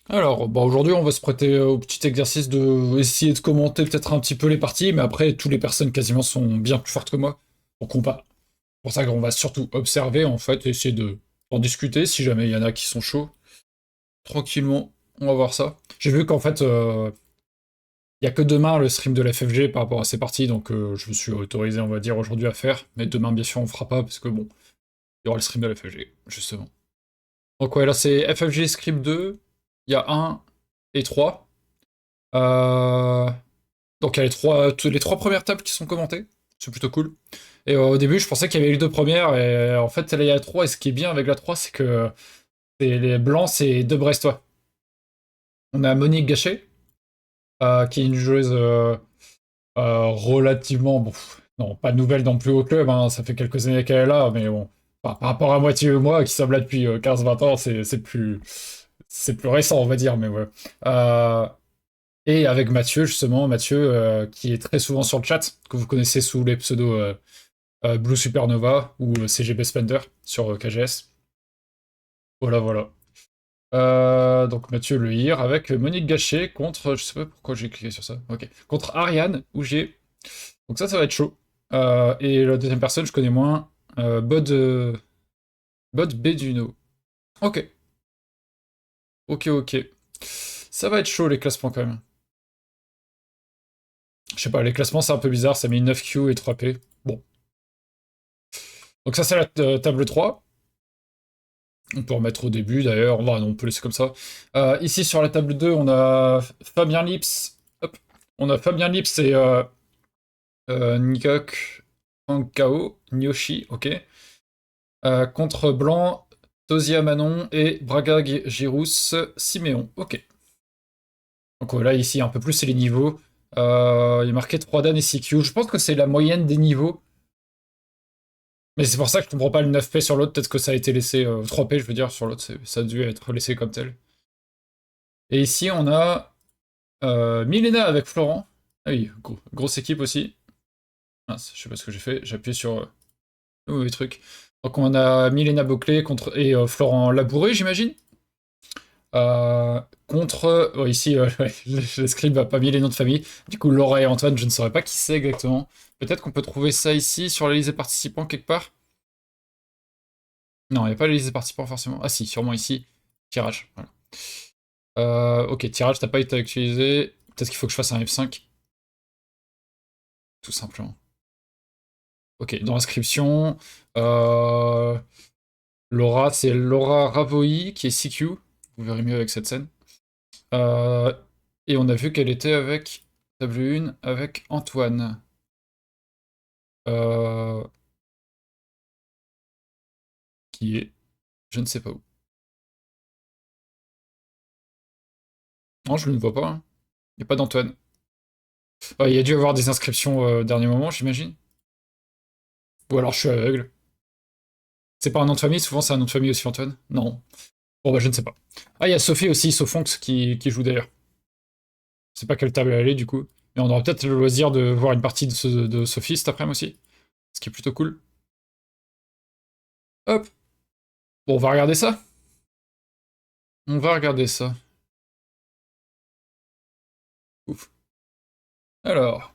Alors, bah aujourd'hui, on va se prêter au petit exercice de essayer de commenter peut-être un petit peu les parties, mais après, toutes les personnes quasiment sont bien plus fortes que moi. Donc, on va. C'est pour ça qu'on va surtout observer, en fait, et essayer de en discuter si jamais il y en a qui sont chauds. Tranquillement, on va voir ça. J'ai vu qu'en fait, il y a que demain le stream de la FFG par rapport à ces parties, donc je me suis autorisé, on va dire, aujourd'hui à faire. Mais demain, bien sûr, on fera pas, parce que bon, il y aura le stream de la FFG, justement. Donc, ouais, là, c'est FFG Script 2, il y a 1 et 3. Euh, Donc il y a les trois premières tables qui sont commentées, c'est plutôt cool. Et au début, je pensais qu'il y avait eu les deux premières, et en fait, là, il y a la 3, et ce qui est bien avec la 3, c'est que les blancs, c'est deux Brestois. On a Monique Gachet, qui est une joueuse relativement, bon, non, pas nouvelle dans le plus haut club, hein, ça fait quelques années qu'elle est là, mais bon, par rapport à Moitié et moi, qui sommes là depuis 15-20 ans, c'est plus récent, on va dire, mais ouais. Euh, Et avec Mathieu, justement, Mathieu, qui est très souvent sur le chat, que vous connaissez sous les pseudos Blue Supernova ou CGB Spender sur KGS. Voilà, voilà. Donc Mathieu Le Hir avec Monique Gachet contre, je sais pas pourquoi j'ai cliqué sur ça, ok, contre Ariane ou G. Donc ça va être chaud. Et la deuxième personne, je connais moins, Bod Beduno. Ok, ok, ok. Ça va être chaud les classements quand même. Je sais pas, les classements c'est un peu bizarre, ça met 9Q et 3P. Bon. Donc ça c'est la table 3. On peut remettre au début d'ailleurs, non, on peut laisser comme ça. Ici sur la table 2, on a Fabien Lips. Hop. On a Fabien Lips et Nikok Ankao, Nyoshi, ok. Contre Blanc, Tosia Manon et Braga Girous Siméon, ok. Donc là, ici, un peu plus, c'est les niveaux. Il y a marqué 3 Dan et 6Q. Je pense que c'est la moyenne des niveaux. Mais c'est pour ça que je comprends pas le 9P sur l'autre. Peut-être que ça a été laissé. 3P, je veux dire, sur l'autre. Ça a dû être laissé comme tel. Et ici, on a Milena avec Florent. Ah oui, grosse équipe aussi. Mince, je sais pas ce que j'ai fait. J'appuie sur le mauvais truc. Donc on a Milena Boclé contre et Florent Labouré, j'imagine. Contre ici, ouais, le scribe n'a pas mis les noms de famille. Du coup, Laura et Antoine, je ne saurais pas qui c'est exactement. Peut-être qu'on peut trouver ça ici sur la liste des participants quelque part. Non, il n'y a pas la liste des participants forcément. Ah si, sûrement ici. Tirage. Voilà. Ok, tirage, t'as pas été actualisé. Peut-être qu'il faut que je fasse un F5. Tout simplement. Ok, dans l'inscription, euh, Laura, c'est Laura Ravoy qui est CQ. Vous verrez mieux avec cette scène. Euh, et on a vu qu'elle était avec table 1 avec Antoine. Euh, qui est je ne sais pas où. Non, je ne le vois pas, hein. Il n'y a pas d'Antoine. Il y a dû avoir des inscriptions au dernier moment, j'imagine. Ou alors je suis aveugle. C'est pas un nom de famille, souvent c'est un nom de famille aussi Antoine. Non. Bon bah je ne sais pas. Ah, il y a Sophie aussi, Sofonx qui joue d'ailleurs. Je sais pas quelle table elle est du coup. Mais on aura peut-être le loisir de voir une partie de Sophie cet après-midi aussi. Ce qui est plutôt cool. Hop. Bon, on va regarder ça. On va regarder ça. Ouf. Alors.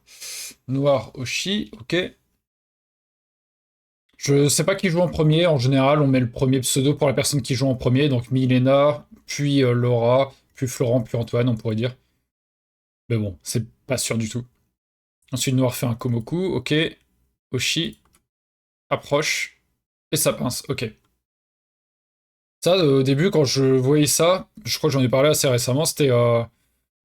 Noir Oshi, ok. Je sais pas qui joue en premier. En général, on met le premier pseudo pour la personne qui joue en premier. Donc Milena, puis Laura, puis Florent, puis Antoine, on pourrait dire. Mais bon, c'est pas sûr du tout. Ensuite, Noir fait un Komoku, ok. Oshi, approche, et ça pince, ok. Ça, au début, quand je voyais ça, je crois que j'en ai parlé assez récemment, c'était... on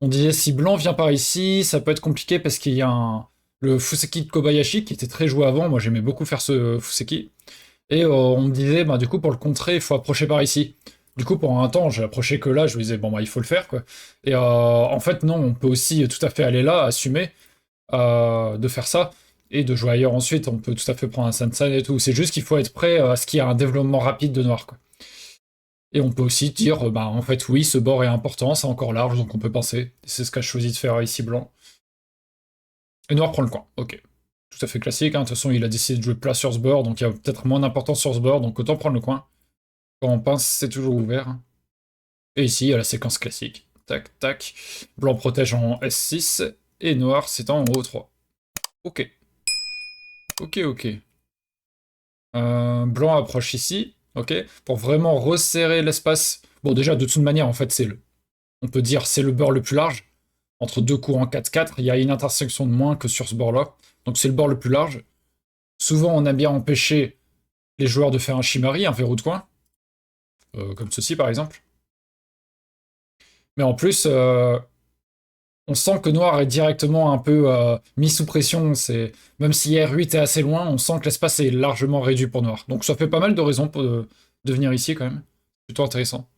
disait si Blanc vient par ici, ça peut être compliqué parce qu'il y a le Fuseki de Kobayashi qui était très joué avant. Moi, j'aimais beaucoup faire ce Fuseki. Et on me disait, bah, du coup, pour le contrer, il faut approcher par ici. Du coup, pendant un temps, j'ai approché que là, je me disais, bon, bah, il faut le faire, quoi. Et en fait, non, on peut aussi tout à fait aller là, assumer de faire ça, et de jouer ailleurs ensuite. On peut tout à fait prendre un Sansan et tout. C'est juste qu'il faut être prêt à ce qu'il y ait un développement rapide de noir, quoi. Et on peut aussi dire, bah, en fait, oui, ce bord est important, c'est encore large, donc on peut penser. C'est ce qu'a choisi de faire ici, blanc. Et noir prend le coin, ok. Tout à fait classique, hein. De toute façon, il a décidé de jouer plat sur ce bord, donc il y a peut-être moins d'importance sur ce bord, donc autant prendre le coin. Quand on pince, c'est toujours ouvert, hein. Et ici, il y a la séquence classique. Tac, tac. Blanc protège en S6, et noir s'étend en O3. Ok. Ok, ok. Blanc approche ici, ok, pour vraiment resserrer l'espace. Bon, déjà, de toute manière, en fait, on peut dire c'est le bord le plus large. Entre deux courants 4-4, il y a une intersection de moins que sur ce bord-là. Donc c'est le bord le plus large. Souvent, on a bien empêché les joueurs de faire un shimari, un verrou de coin, comme ceci par exemple. Mais en plus, on sent que Noir est directement un peu mis sous pression. Même si R8 est assez loin, on sent que l'espace est largement réduit pour Noir. Donc ça fait pas mal de raisons pour de venir ici quand même. Plutôt intéressant.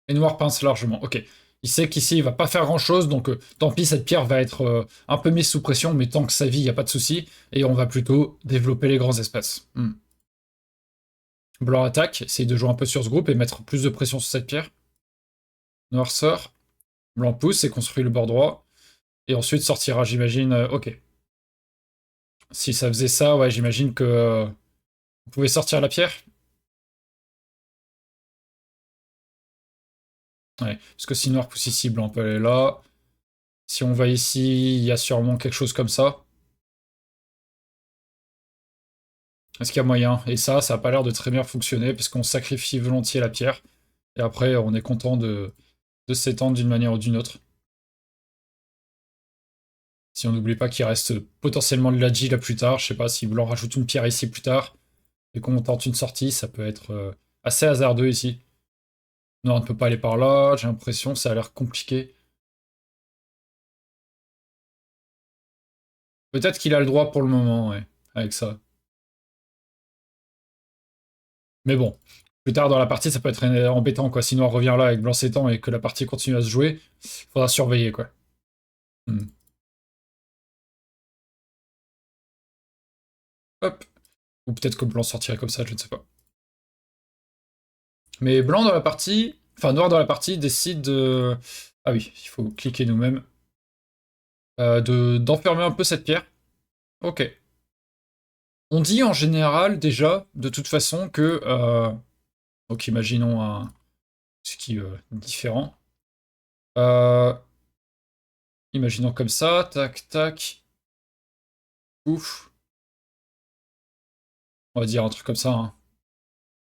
Et Noir pince largement. Ok. Il sait qu'ici il va pas faire grand chose, donc tant pis, cette pierre va être un peu mise sous pression, mais tant que ça vit, il n'y a pas de souci. Et on va plutôt développer les grands espaces. Blanc attaque, essaye de jouer un peu sur ce groupe et mettre plus de pression sur cette pierre. Noir sort. Blanc pousse et construit le bord droit. Et ensuite sortira, j'imagine. Ok. Si ça faisait ça, ouais, j'imagine que on pouvait sortir la pierre. Ouais, parce que si Noir pousse ici, Blanc peut aller là. Si on va ici, il y a sûrement quelque chose comme ça. Est-ce qu'il y a moyen? Et ça a pas l'air de très bien fonctionner, parce qu'on sacrifie volontiers la pierre. Et après, on est content de s'étendre d'une manière ou d'une autre. Si on n'oublie pas qu'il reste potentiellement de l'Agi là plus tard, je sais pas, si Blanc rajoute une pierre ici plus tard, et qu'on tente une sortie, ça peut être assez hasardeux ici. Noir ne peut pas aller par là, j'ai l'impression, ça a l'air compliqué. Peut-être qu'il a le droit pour le moment, ouais, avec ça. Mais bon, plus tard dans la partie, ça peut être embêtant, quoi. Si Noir revient là avec Blanc s'étend et que la partie continue à se jouer, faudra surveiller, quoi. Hmm. Hop. Ou peut-être que Blanc sortirait comme ça, je ne sais pas. Mais Blanc dans la partie... Enfin, Noir dans la partie décide de... Ah oui, il faut cliquer nous-mêmes. D'enfermer un peu cette pierre. Ok. On dit en général, déjà, de toute façon, que... donc imaginons un... Ce qui est différent. Euh, Imaginons comme ça, tac, tac. Ouf. On va dire un truc comme ça, hein.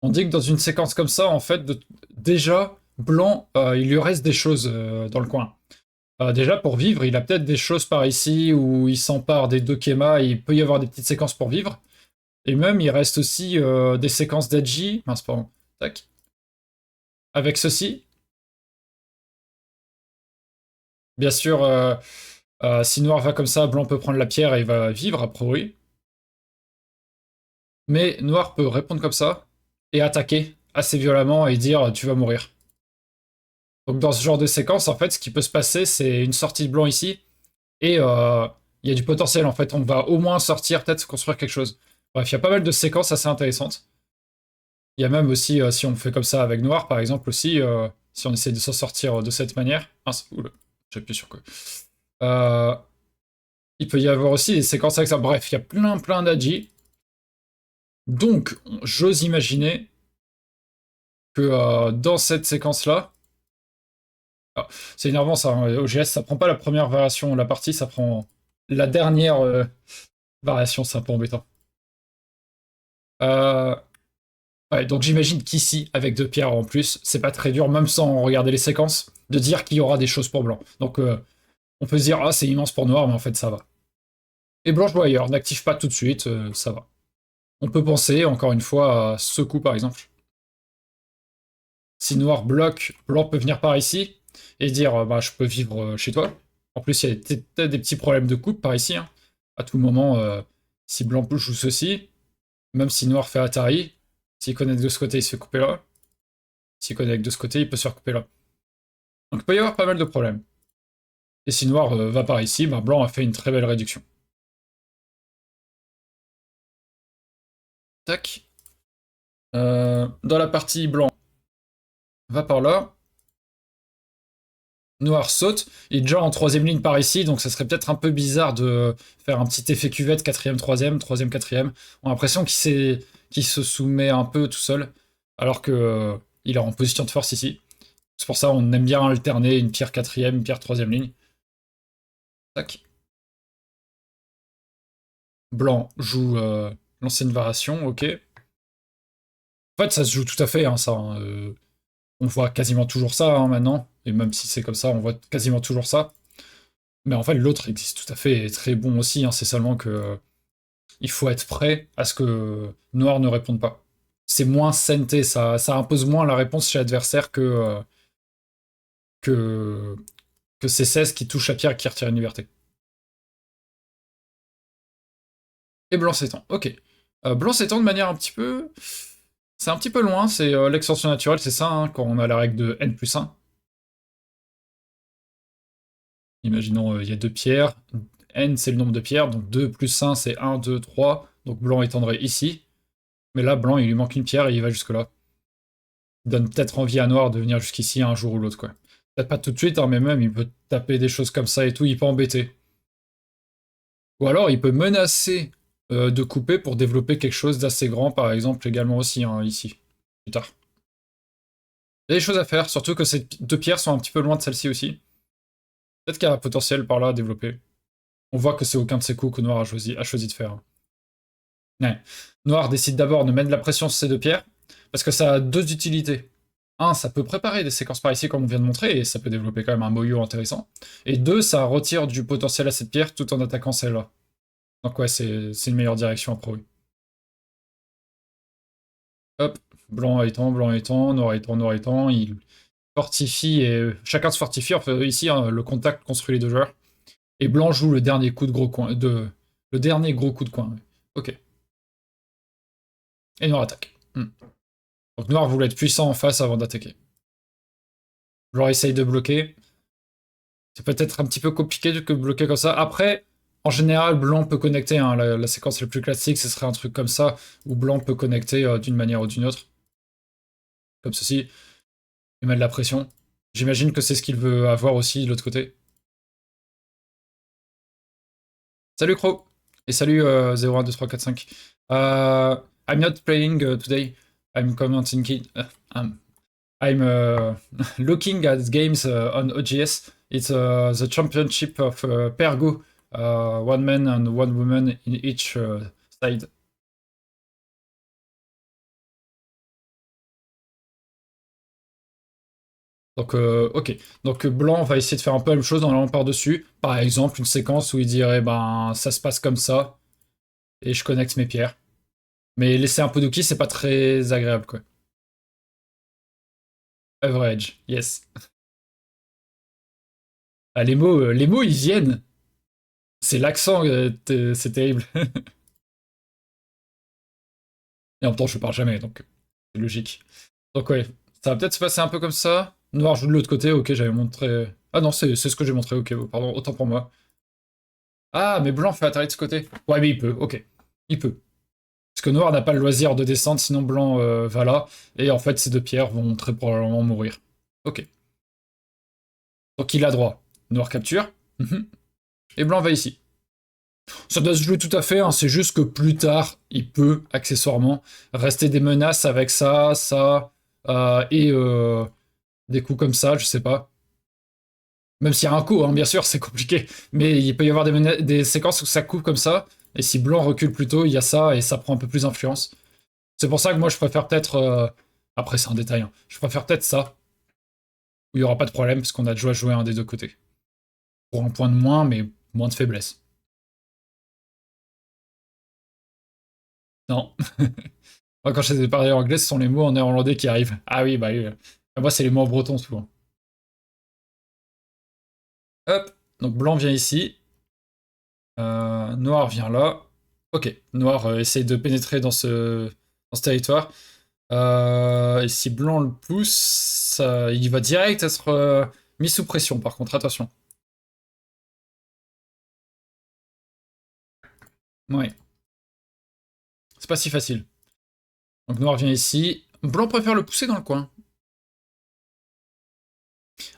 On dit que dans une séquence comme ça, en fait, déjà, Blanc, il lui reste des choses dans le coin. Déjà, pour vivre, il a peut-être des choses par ici où il s'empare des deux Kema, et il peut y avoir des petites séquences pour vivre. Et même, il reste aussi des séquences d'Edgy. Mince, pardon. Tac. Avec ceci. Bien sûr, si Noir va comme ça, Blanc peut prendre la pierre et il va vivre, a priori. Mais Noir peut répondre comme ça et attaquer assez violemment et dire tu vas mourir. Donc dans ce genre de séquence, en fait, ce qui peut se passer, c'est une sortie de Blanc ici et il y a du potentiel en fait. On va au moins sortir, peut-être construire quelque chose. Bref, il y a pas mal de séquences assez intéressantes. Il y a même aussi, si on fait comme ça avec Noir, par exemple, aussi, si on essaie de s'en sortir de cette manière. Mince, oula, j'appuie sur quoi. Euh, il peut y avoir aussi des séquences avec ça. Bref, il y a plein d'agi. Donc, j'ose imaginer que dans cette séquence-là, ah, c'est énervant ça, hein, OGS, ça prend pas la première variation de la partie, ça prend la dernière variation, c'est un peu embêtant. Euh, ouais, donc j'imagine qu'ici, avec deux pierres en plus, c'est pas très dur, même sans regarder les séquences, de dire qu'il y aura des choses pour blanc. Donc on peut se dire, ah c'est immense pour noir, mais en fait ça va. Et blanche doit ailleurs, n'active pas tout de suite, ça va. On peut penser, encore une fois, à ce coup par exemple. Si noir bloque, blanc peut venir par ici et dire bah, je peux vivre chez toi. En plus, il y a peut-être des petits problèmes de coupe par ici, hein. À tout moment, si blanc joue ceci, même si noir fait Atari, s'il connecte de ce côté, il se fait couper là. S'il connecte de ce côté, il peut se faire couper là. Donc il peut y avoir pas mal de problèmes. Et si noir va par ici, bah, blanc a fait une très belle réduction. Tac. Dans la partie blanc, va par là. Noir saute, il est déjà en troisième ligne par ici, donc ça serait peut-être un peu bizarre de faire un petit effet cuvette, quatrième, troisième, quatrième. On a l'impression qu'il se soumet un peu tout seul. Alors que il est en position de force ici. C'est pour ça on aime bien alterner une pierre quatrième, une pierre troisième ligne. Tac. Blanc joue l'ancienne variation, ok. En fait, ça se joue tout à fait, hein, ça. Hein, on voit quasiment toujours ça hein, maintenant. Et même si c'est comme ça, on voit quasiment toujours ça. Mais en fait, l'autre existe tout à fait et est très bon aussi. Hein, c'est seulement que il faut être prêt à ce que Noir ne réponde pas. C'est moins senté, ça impose moins la réponse chez l'adversaire que, que ces 16 qui touchent à pierre et qui retirent une liberté. Et blanc s'étend, ok. Blanc s'étend de manière un petit peu... C'est un petit peu loin, c'est l'extension naturelle, c'est ça, hein, quand on a la règle de n+1. Imaginons, il y a deux pierres, n c'est le nombre de pierres, donc 2 plus 1 c'est 1, 2, 3, donc blanc étendrait ici. Mais là, blanc, il lui manque une pierre et il va jusque-là. Il donne peut-être envie à noir de venir jusqu'ici un jour ou l'autre, quoi. Peut-être pas tout de suite, hein, mais même il peut taper des choses comme ça et tout, il peut embêter. Ou alors il peut menacer de couper pour développer quelque chose d'assez grand, par exemple, également aussi, hein, ici, plus tard. Il y a des choses à faire, surtout que ces deux pierres sont un petit peu loin de celle-ci aussi. Peut-être qu'il y a un potentiel par là à développer. On voit que c'est aucun de ces coups que Noir a choisi de faire. Ouais. Noir décide d'abord de mettre de la pression sur ces deux pierres, parce que ça a deux utilités. Un, ça peut préparer des séquences par ici, comme on vient de montrer, et ça peut développer quand même un moyo intéressant. Et deux, ça retire du potentiel à cette pierre tout en attaquant celle-là. Donc ouais, c'est une meilleure direction à pro. Hop, blanc étant, noir étant, il fortifie, et chacun se fortifie. Enfin, ici, hein, le contact construit les deux joueurs. Et blanc joue le dernier coup de gros coin, le dernier gros coup de coin. Ouais. Ok. Et noir attaque. Donc noir voulait être puissant en face avant d'attaquer. Blanc essaye de bloquer. C'est peut-être un petit peu compliqué de bloquer comme ça. Après, en général, blanc peut connecter. Hein. La séquence la plus classique, ce serait un truc comme ça, où blanc peut connecter d'une manière ou d'une autre. Comme ceci. Il met de la pression. J'imagine que c'est ce qu'il veut avoir aussi de l'autre côté. Salut Crow. Et salut 0, 1, 2, 3, 4, 5. I'm not playing today. I'm commenting. I'm looking at games on OGS. It's the championship of Pergo. One man and one woman in each side. Donc, ok. Donc, blanc va essayer de faire un peu la même chose en allant par-dessus. Par exemple, une séquence où il dirait, ben, ça se passe comme ça, et je connecte mes pierres. Mais laisser un peu d'ouki, c'est pas très agréable, quoi. Average, yes. Ah, les mots, ils viennent. C'est l'accent, c'est terrible. Et en même temps, je parle jamais, donc c'est logique. Donc ouais, ça va peut-être se passer un peu comme ça. Noir joue de l'autre côté, ok, j'avais montré... Ah non, c'est ce que j'ai montré, ok, pardon, autant pour moi. Ah, mais blanc fait atterrir de ce côté. Ouais, mais il peut, ok. Il peut. Parce que noir n'a pas le loisir de descendre, sinon blanc va là. Et en fait, ces deux pierres vont très probablement mourir. Ok. Donc il a droit. Noir capture. Mhm. Et blanc va ici. Ça doit se jouer tout à fait, hein, c'est juste que plus tard, il peut, accessoirement, rester des menaces avec ça, et des coups comme ça, je sais pas. Même s'il y a un coup, hein, bien sûr, c'est compliqué. Mais il peut y avoir des séquences où ça coupe comme ça, et si blanc recule plus tôt, il y a ça, et ça prend un peu plus d'influence. C'est pour ça que moi, je préfère peut-être... Après, c'est un détail, hein. Je préfère peut-être ça, où il n'y aura pas de problème, parce qu'on a déjà joué un des deux côtés. Pour un point de moins, mais moins de faiblesse. Non. Moi, quand je parler anglais, ce sont les mots en néerlandais qui arrivent. Ah oui, bah oui. Moi, c'est les mots en breton, souvent. Hop, donc blanc vient ici. Noir vient là. Ok, noir essaye de pénétrer dans ce territoire. Et si blanc le pousse, il va direct être mis sous pression, par contre, attention. Ouais, c'est pas si facile. Donc noir vient ici. Blanc préfère le pousser dans le coin.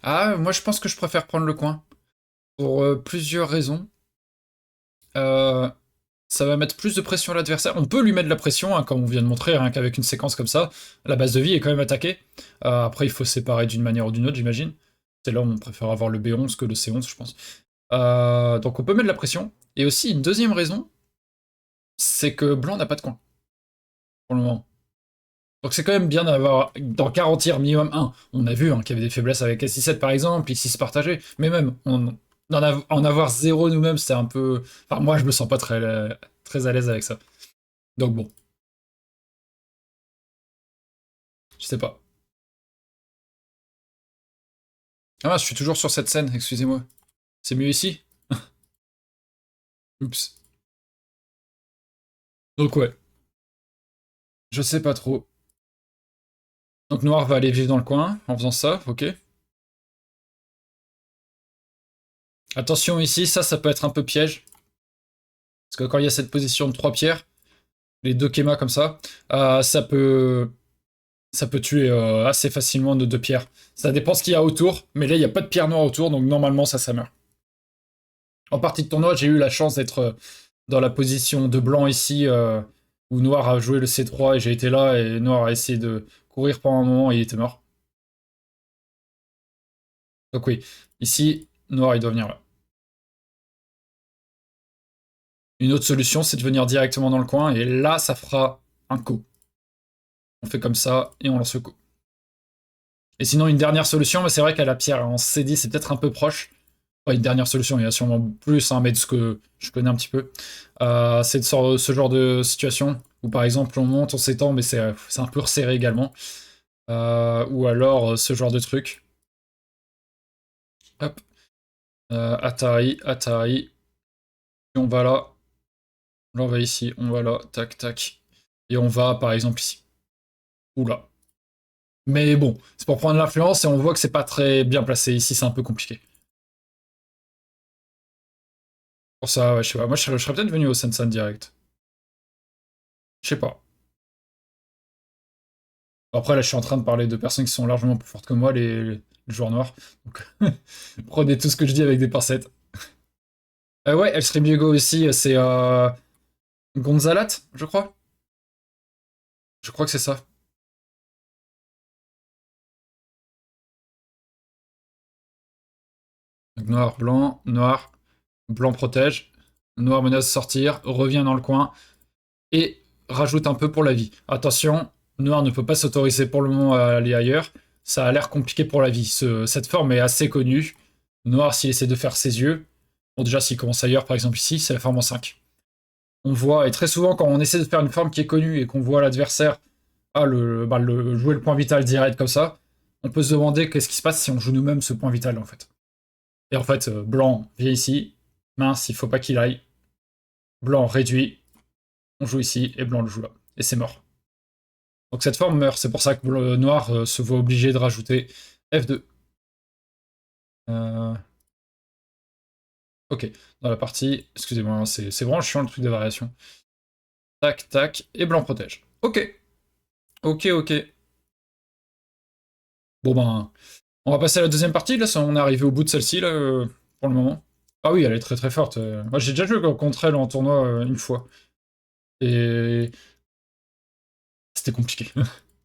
Ah, moi je pense que je préfère prendre le coin. Pour plusieurs raisons. Euh, ça va mettre plus de pression à l'adversaire. On peut lui mettre de la pression, hein, comme on vient de montrer, rien qu'avec une séquence comme ça. La base de vie est quand même attaquée. Après, il faut séparer d'une manière ou d'une autre, j'imagine. C'est là où on préfère avoir le B11 que le C11, je pense. Donc on peut mettre de la pression. Et aussi, une deuxième raison, c'est que blanc n'a pas de coin, pour le moment. Donc c'est quand même bien d'avoir, d'en garantir minimum un. On a vu hein, qu'il y avait des faiblesses avec S6-7 par exemple, I6 partagé, mais même en avoir zéro nous-mêmes, c'est un peu... Enfin moi je me sens pas très à l'aise avec ça. Donc bon, je sais pas. Ah je suis toujours sur cette scène, excusez-moi. C'est mieux ici? Oups. Donc ouais, je sais pas trop. Donc noir va aller vivre dans le coin en faisant ça, ok. Attention ici, ça peut être un peu piège. Parce que quand il y a cette position de 3 pierres, les deux Kema comme ça, ça peut tuer assez facilement nos deux pierres. Ça dépend ce qu'il y a autour, mais là il n'y a pas de pierre noire autour, donc normalement ça meurt. En partie de tournoi, j'ai eu la chance d'être dans la position de blanc ici, où noir a joué le C3 et j'ai été là, et noir a essayé de courir pendant un moment et il était mort. Donc oui, ici, noir il doit venir là. Une autre solution, c'est de venir directement dans le coin, et là ça fera un coup. On fait comme ça, et on lance le coup. Et sinon, une dernière solution, mais c'est vrai qu'à la pierre en C10, c'est peut-être un peu proche. Pas une dernière solution, il y a sûrement plus, hein, mais de ce que je connais un petit peu. C'est de ce genre de situation où, par exemple, on monte, on s'étend, mais c'est un peu resserré également. Ou alors, ce genre de truc. Hop. Atari, Atari. Et on va là. Là, on va ici, on va là, tac, tac. Et on va, par exemple, ici. Ou là. Mais bon, c'est pour prendre l'influence et on voit que c'est pas très bien placé. Ici, c'est un peu compliqué. Pour ça, ouais, je sais pas. Moi, je serais peut-être venu au Sensan direct. Je sais pas. Après, là, je suis en train de parler de personnes qui sont largement plus fortes que moi, les joueurs noirs. Donc, prenez tout ce que je dis avec des pincettes. Ouais, El Sribiego aussi, c'est Gonzalat, je crois. Je crois que c'est ça. Donc, noir, blanc protège, noir menace de sortir, revient dans le coin et rajoute un peu pour la vie. Attention, noir ne peut pas s'autoriser pour le moment à aller ailleurs. Ça a l'air compliqué pour la vie. Cette forme est assez connue. Noir, s'il essaie de faire ses yeux, bon, déjà, s'il commence ailleurs, par exemple ici, c'est la forme en 5. On voit, et très souvent, quand on essaie de faire une forme qui est connue et qu'on voit l'adversaire jouer le point vital direct comme ça, on peut se demander qu'est-ce qui se passe si on joue nous-mêmes ce point vital, en fait. Et en fait, blanc vient ici, mince, il faut pas qu'il aille. Blanc réduit, on joue ici, et blanc le joue là. Et c'est mort. Donc cette forme meurt, c'est pour ça que le noir se voit obligé de rajouter F2. Euh, Ok, dans la partie, excusez-moi, hein, c'est vraiment chiant le truc de variation. Tac, tac, et blanc protège. Ok, ok. Bon ben, on va passer à la deuxième partie, là, on est arrivé au bout de celle-ci, là, pour le moment. Ah oui, elle est très très forte. Moi j'ai déjà joué contre elle en tournoi une fois. Et c'était compliqué.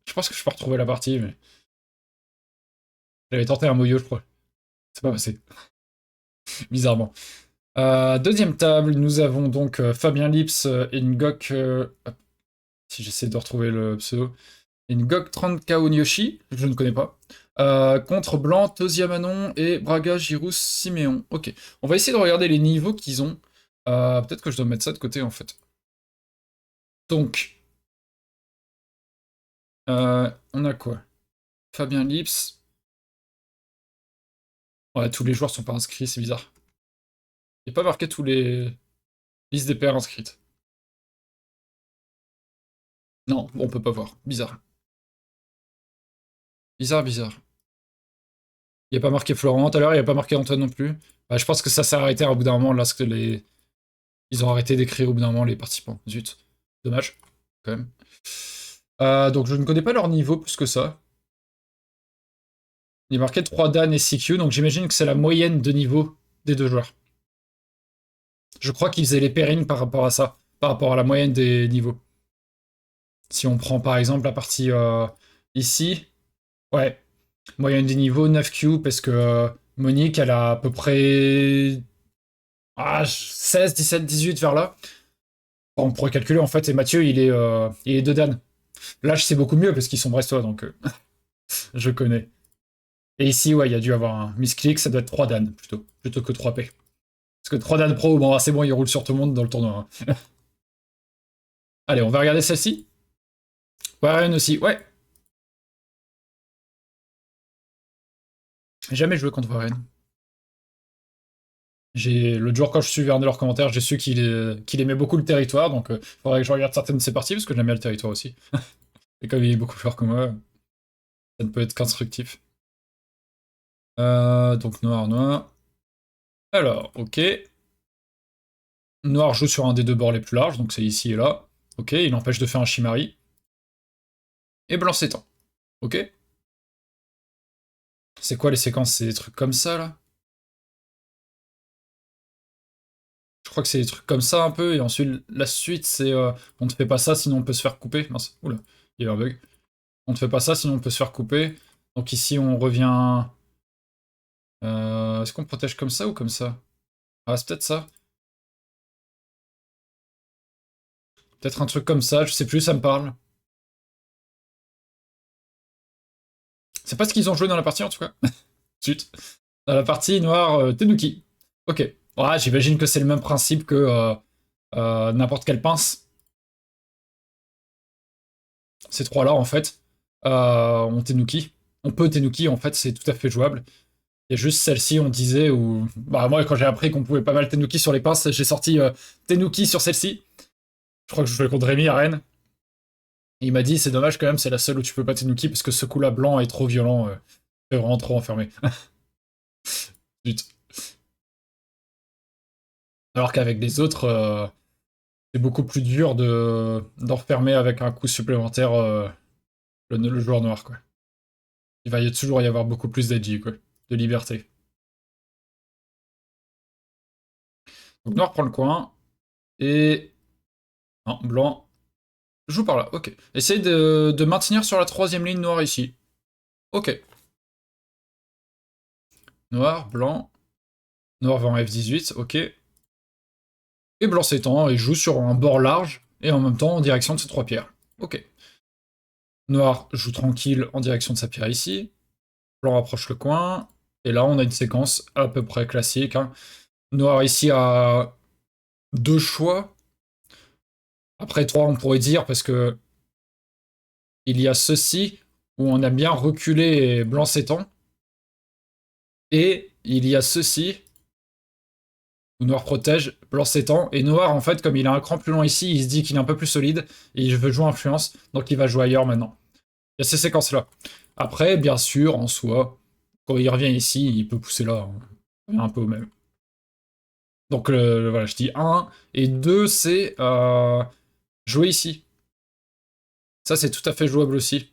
Je pense que je peux retrouver la partie, mais... J'avais tenté un moyo, je crois. C'est pas passé, bizarrement. Deuxième table, nous avons donc Fabien Lips et Ngok... hop, si j'essaie de retrouver le pseudo... Ngok 30 Onyoshi, je ne connais pas. Contre Blanc, Tosia Manon et Braga Girous Siméon. Ok, on va essayer de regarder les niveaux qu'ils ont. Peut-être que je dois mettre ça de côté en fait. Donc, on a quoi? Fabien Lips. Ouais, tous les joueurs sont pas inscrits, c'est bizarre. Il n'y a pas marqué tous les listes des paires inscrites. Non, on peut pas voir. Bizarre. Bizarre. Il n'y a pas marqué Florent tout à l'heure, il n'y a pas marqué Antoine non plus. Bah, je pense que ça s'est arrêté au bout d'un moment, là, parce que ils ont arrêté d'écrire au bout d'un moment les participants. Zut. Dommage, quand même. Donc je ne connais pas leur niveau plus que ça. Il est marqué 3 Dan et CQ, donc j'imagine que c'est la moyenne de niveau des deux joueurs. Je crois qu'ils faisaient les pairings par rapport à ça. par rapport à la moyenne des niveaux. Si on prend par exemple la partie ici, ouais, moyenne des niveaux 9Q, parce que Monique, elle a à peu près 16, 17, 18 vers là. On pourrait calculer en fait, et Mathieu, il est de Dan. Là, je sais beaucoup mieux parce qu'ils sont brestois, donc je connais. Et ici, ouais, il y a dû avoir un misclick, ça doit être 3 Dan plutôt que 3P. Parce que 3 Dan Pro, bon, c'est bon, il roule sur tout le monde dans le tournoi. Hein. Allez, on va regarder celle-ci. Warren aussi, ouais. J'ai jamais joué contre Warren. L'autre jour, quand je suis vers leurs commentaires, j'ai su qu'il aimait beaucoup le territoire, donc il faudrait que je regarde certaines de ses parties, parce que j'aime bien le territoire aussi. Et comme il est beaucoup plus fort que moi, ça ne peut être qu'instructif. Donc noir, noir. Alors, ok. Noir joue sur un des deux bords les plus larges, donc c'est ici et là. Ok, il empêche de faire un Shimari. Et blanc s'étend. Ok. C'est quoi les séquences? C'est des trucs comme ça, là? Je crois que c'est des trucs comme ça un peu, et ensuite la suite c'est on ne fait pas ça sinon on peut se faire couper. Mince, oula, il y a eu un bug. On ne fait pas ça sinon on peut se faire couper. Donc ici on revient. Est-ce qu'on protège comme ça ou comme ça? Ah, c'est peut-être ça. Peut-être un truc comme ça, je sais plus, ça me parle. C'est pas ce qu'ils ont joué dans la partie en tout cas. Zut. Dans la partie noire Tenuki. Ok. Ouais, j'imagine que c'est le même principe que n'importe quelle pince. Ces trois-là en fait. On Tenuki. On peut Tenuki, en fait, c'est tout à fait jouable. Il y a juste celle-ci, on disait, où. Bah, moi, quand j'ai appris qu'on pouvait pas mal Tenuki sur les pinces, j'ai sorti Tenuki sur celle-ci. Je crois que je jouais contre Rémi à Rennes. Et il m'a dit, c'est dommage quand même, c'est la seule où tu peux pas Tenuki parce que ce coup-là blanc est trop violent. C'est vraiment trop enfermé. Zut. Alors qu'avec les autres, c'est beaucoup plus dur d'en refermer avec un coup supplémentaire le joueur noir, quoi. Il va toujours y avoir beaucoup plus d'edgy, quoi. De liberté. Donc noir prend le coin. Et. Non, blanc joue par là, ok. Essaye de maintenir sur la troisième ligne noire ici. Ok. Noir, blanc. Noir va en F18, ok. Et blanc s'étend et joue sur un bord large et en même temps en direction de ses trois pierres. Ok. Noir joue tranquille en direction de sa pierre ici. Blanc rapproche le coin. Et là, on a une séquence à peu près classique. Hein. Noir ici a deux choix. Après trois, on pourrait dire, parce que il y a ceci où on a bien reculé et blanc s'étend. Et il y a ceci où Noir protège, blanc s'étend. Et Noir, en fait, comme il a un cran plus long ici, il se dit qu'il est un peu plus solide et il veut jouer influence, donc il va jouer ailleurs maintenant. Il y a ces séquences-là. Après, bien sûr, en soi, quand il revient ici, il peut pousser là. Hein. Il revient un peu au même. Donc voilà, je dis 1. Et 2, c'est jouer ici. Ça, c'est tout à fait jouable aussi,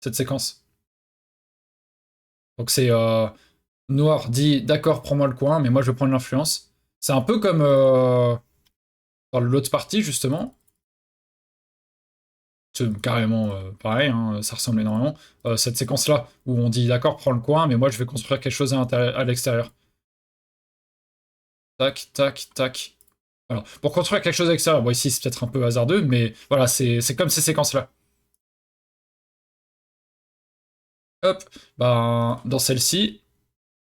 cette séquence. Donc c'est Noir dit d'accord, prends-moi le coin, mais moi je vais prendre l'influence. C'est un peu comme dans l'autre partie, justement. C'est carrément pareil, hein, ça ressemble énormément. Cette séquence-là, où on dit d'accord, prends le coin, mais moi je vais construire quelque chose à l'extérieur. Tac, tac, tac. Voilà. Pour construire quelque chose à l'extérieur, bon ici c'est peut-être un peu hasardeux, mais voilà, c'est comme ces séquences-là. Hop, ben, dans celle-ci,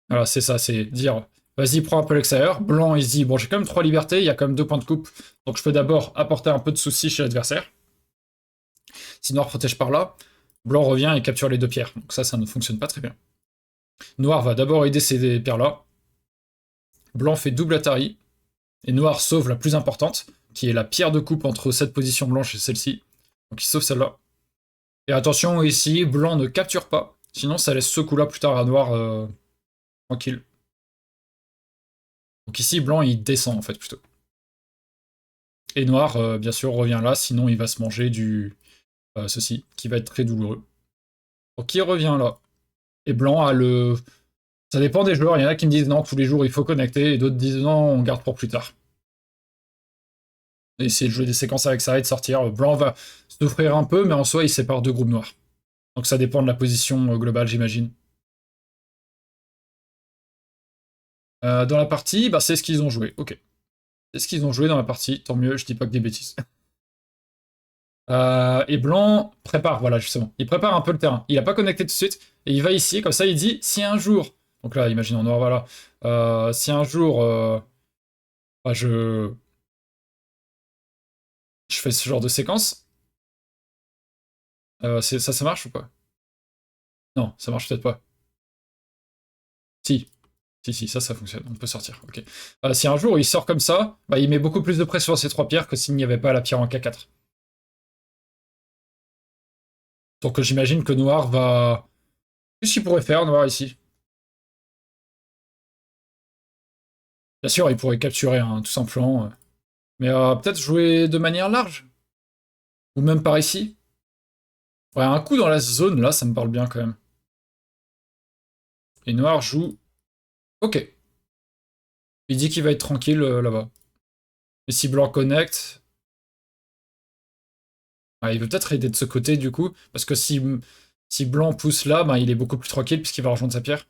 voilà, c'est ça, c'est dire, vas-y, prends un peu l'extérieur. Blanc, il se dit, bon, j'ai quand même 3 libertés, il y a quand même 2 points de coupe, donc je peux d'abord apporter un peu de soucis chez l'adversaire. Si Noir protège par là, Blanc revient et capture les 2 pierres. Donc ça ne fonctionne pas très bien. Noir va d'abord aider ces pierres-là. Blanc fait double Atari, et Noir sauve la plus importante, qui est la pierre de coupe entre cette position blanche et celle-ci. Donc il sauve celle-là. Et attention, ici, Blanc ne capture pas, sinon ça laisse ce coup-là plus tard à Noir tranquille. Donc ici, Blanc, il descend en fait plutôt. Et Noir, bien sûr, revient là, sinon il va se manger du ceci, qui va être très douloureux. Donc il revient là. Et Blanc a le... Ça dépend des joueurs, il y en a qui me disent non, tous les jours il faut connecter, et d'autres disent non, on garde pour plus tard. essayer de jouer des séquences avec ça et de sortir. Blanc va s'offrir un peu, mais en soi, il sépare deux groupes noirs. Donc ça dépend de la position globale, j'imagine. Dans la partie, bah, c'est ce qu'ils ont joué. Ok. C'est ce qu'ils ont joué dans la partie. Tant mieux, je dis pas que des bêtises. Et Blanc prépare, voilà, justement. Il prépare un peu le terrain. Il a pas connecté tout de suite. Et il va ici, comme ça, il dit, si un jour... Donc là, imaginons noir, voilà. Si un jour... bah, je fais ce genre de séquence. Ça marche ou pas? Non, ça marche peut-être pas. Si. Si, ça fonctionne. On peut sortir. Ok. Si un jour il sort comme ça, bah, il met beaucoup plus de pression à ces trois pierres que s'il n'y avait pas la pierre en K4. Donc j'imagine que Noir va... Qu'est-ce qu'il pourrait faire, Noir, ici? Bien sûr, il pourrait capturer, hein, tout simplement. Mais peut-être jouer de manière large? Ou même par ici? Ouais, un coup dans la zone, là, ça me parle bien quand même. Et Noir joue... Ok. Il dit qu'il va être tranquille là-bas. Et si Blanc connecte... Ah, il veut peut-être aider de ce côté, du coup. Parce que si Blanc pousse là, bah, il est beaucoup plus tranquille puisqu'il va rejoindre sa pierre.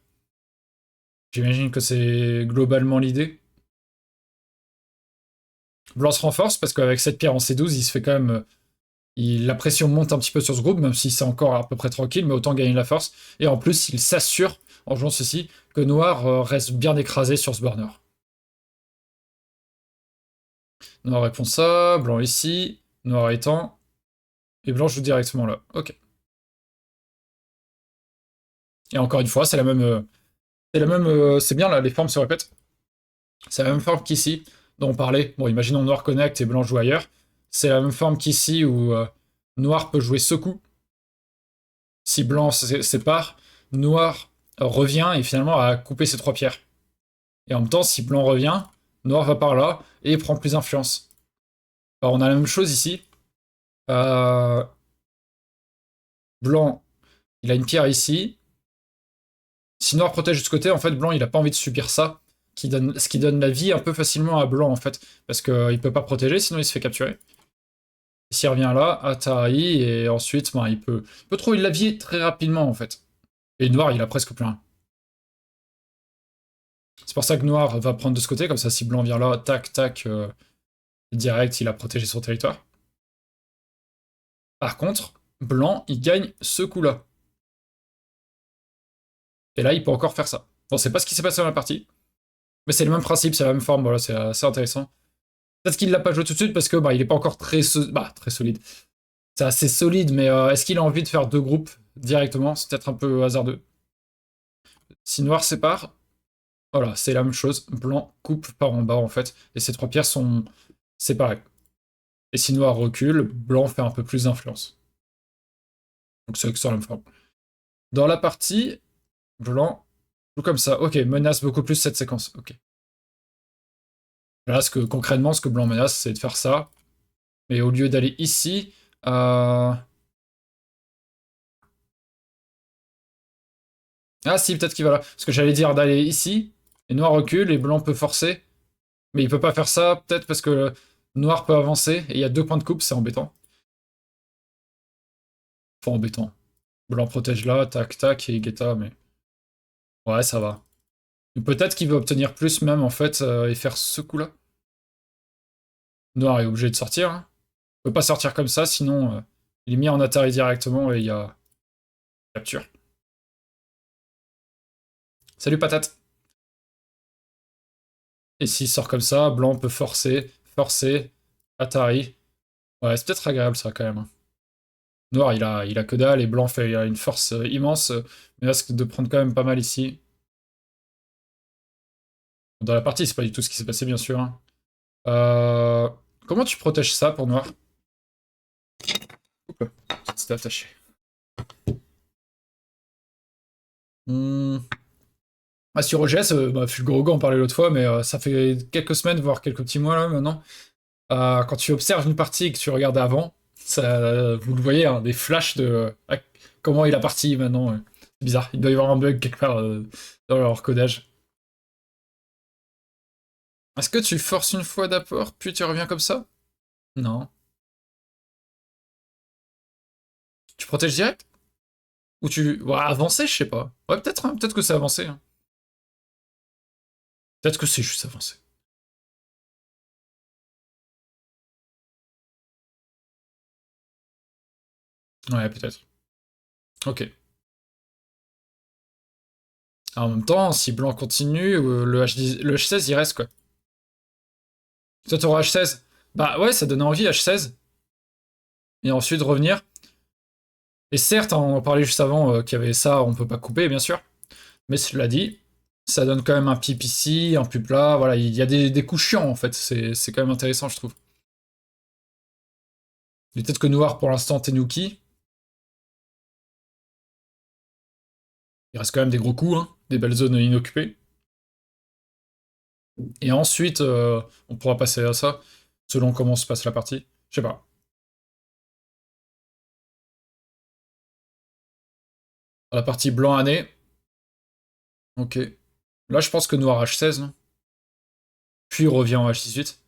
J'imagine que c'est globalement l'idée. Blanc se renforce parce qu'avec cette pierre en C12, il se fait quand même... la pression monte un petit peu sur ce groupe, même si c'est encore à peu près tranquille, mais autant gagner de la force. Et en plus, il s'assure, en jouant ceci, que Noir reste bien écrasé sur ce burner. Noir répond ça, Blanc ici, Noir étant, et Blanc joue directement là. Ok. Et encore une fois, c'est la même... c'est bien là, les formes se répètent. C'est la même forme qu'ici, dont on parlait. Bon, imaginons Noir connecte et Blanc joue ailleurs. C'est la même forme qu'ici où Noir peut jouer ce coup. Si Blanc se sépare, Noir revient et finalement a coupé ses trois pierres. Et en même temps, si Blanc revient, Noir va par là et prend plus d'influence. Alors on a la même chose ici. Euh, Blanc, il a une pierre ici. Si Noir protège de ce côté, en fait, Blanc, il a pas envie de subir ça, ce qui donne la vie un peu facilement à Blanc, en fait, parce qu'il peut pas protéger, sinon il se fait capturer. S'il revient là, Atari, et ensuite, ben, il peut trouver de la vie très rapidement, en fait. Et Noir, il a presque plus rien. C'est pour ça que Noir va prendre de ce côté, comme ça, si Blanc vient là, tac, tac, direct, il a protégé son territoire. Par contre, Blanc, il gagne ce coup-là. Et là, il peut encore faire ça. Bon, c'est pas ce qui s'est passé dans la partie, mais c'est le même principe, c'est la même forme, voilà, c'est assez intéressant. Peut-être qu'il l'a pas joué tout de suite parce que bah, il est pas encore très solide. C'est assez solide, mais est-ce qu'il a envie de faire deux groupes directement? C'est peut-être un peu hasardeux. Si Noir sépare, voilà, c'est la même chose. Blanc coupe par en bas, en fait, et ces trois pierres sont séparées. Et si Noir recule, Blanc fait un peu plus d'influence. Donc c'est sur la même forme. Dans la partie, Blanc joue comme ça. Ok, menace beaucoup plus cette séquence. Ok. Là, concrètement, ce que Blanc menace, c'est de faire ça. Mais au lieu d'aller ici, ah si, peut-être qu'il va là. Parce que j'allais dire d'aller ici, et Noir recule, et Blanc peut forcer. Mais il peut pas faire ça, peut-être parce que Noir peut avancer, et il y a deux points de coupe, c'est embêtant. Enfin, embêtant. Blanc protège là, tac, tac, et Guetta, mais... Ouais, ça va. Peut-être qu'il veut obtenir plus même, en fait, et faire ce coup-là. Noir est obligé de sortir, hein. Il peut pas sortir comme ça, sinon il est mis en Atari directement et il y a capture. Salut patate. Et s'il sort comme ça, Blanc peut forcer, Atari. Ouais, c'est peut-être agréable ça quand même, hein. Noir, il a que dalle et Blanc fait une force immense, mais risque de prendre quand même pas mal ici. Dans la partie, c'est pas du tout ce qui s'est passé, bien sûr, hein. Euh, Comment tu protèges ça pour Noir? Oups, c'était attaché. Hmm. Ah, sur OGS, bah, Fulgorogo en parlait l'autre fois, mais ça fait quelques semaines, voire quelques petits mois là maintenant. Quand tu observes une partie et que tu regardes avant, ça, vous le voyez, hein, des flashs de comment il a parti maintenant. C'est bizarre, il doit y avoir un bug quelque part dans leur codage. Est-ce que tu forces une fois d'apport, puis tu reviens comme ça? Non. Tu protèges direct? Ou tu... Ouais, avancer, je sais pas. Ouais, peut-être, hein, peut-être que c'est avancé. Hein. Peut-être que c'est juste avancé. Ouais, peut-être. Ok. En même temps, si blanc continue, le H16 il reste quoi. Toi t'auras H16. Bah ouais, ça donne envie H16. Et ensuite revenir. Et certes, hein, on en parlait juste avant qu'il y avait ça, on peut pas couper bien sûr. Mais cela dit, ça donne quand même un pip ici, un pup là. Voilà, il y a des coups chiants en fait. C'est quand même intéressant, je trouve. Et peut-être que noir pour l'instant Tenuki. Il reste quand même des gros coups, hein, des belles zones inoccupées. Et ensuite, on pourra passer à ça, selon comment se passe la partie. Je sais pas. La partie blanc année. Ok. Là, je pense que noir H16, non? Puis il revient en H18.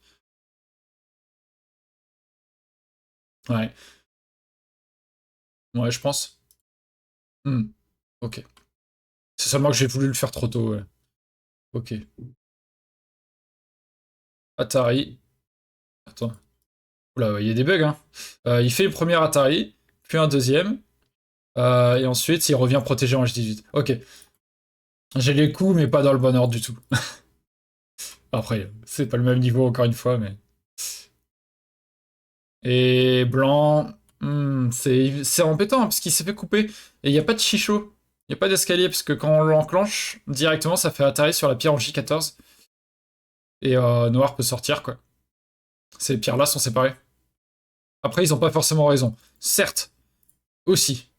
Ouais. Ouais, je pense. Hmm. Ok. C'est seulement que j'ai voulu le faire trop tôt, ouais. Ok. Atari. Attends. Oula, ouais, il y a des bugs, hein. Il fait une première Atari, puis un deuxième, et ensuite il revient protégé en H18. Ok. J'ai les coups, mais pas dans le bon ordre du tout. Après, c'est pas le même niveau encore une fois, mais. Et blanc, c'est embêtant hein, parce qu'il s'est fait couper. Et il n'y a pas de chicho. Il n'y a pas d'escalier parce que quand on l'enclenche, directement ça fait atterrir sur la pierre en J14. Et noir peut sortir quoi. Ces pierres-là sont séparées. Après, ils n'ont pas forcément raison. Certes, aussi.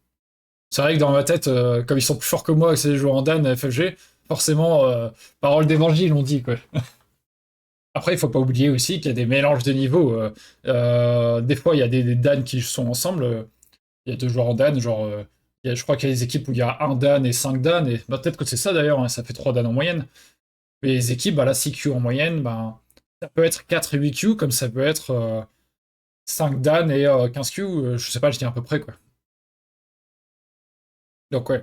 C'est vrai que dans ma tête, comme ils sont plus forts que moi, que c'est des joueurs en Dan, FFG, forcément, parole d'évangile, on dit quoi. Après, il faut pas oublier aussi qu'il y a des mélanges de niveaux. Des fois, il y a des Dan qui sont ensemble. Il y a deux joueurs en Dan, genre, je crois qu'il y a des équipes où il y a un Dan et 5 Dan, et bah, peut-être que c'est ça d'ailleurs, hein, ça fait 3 Dan en moyenne. Mais les équipes, bah, là, 6 Q en moyenne, bah, ça peut être 4 et 8 Q, comme ça peut être 5 Dan et 15 Q, je sais pas, je dis à peu près, quoi. Donc ouais,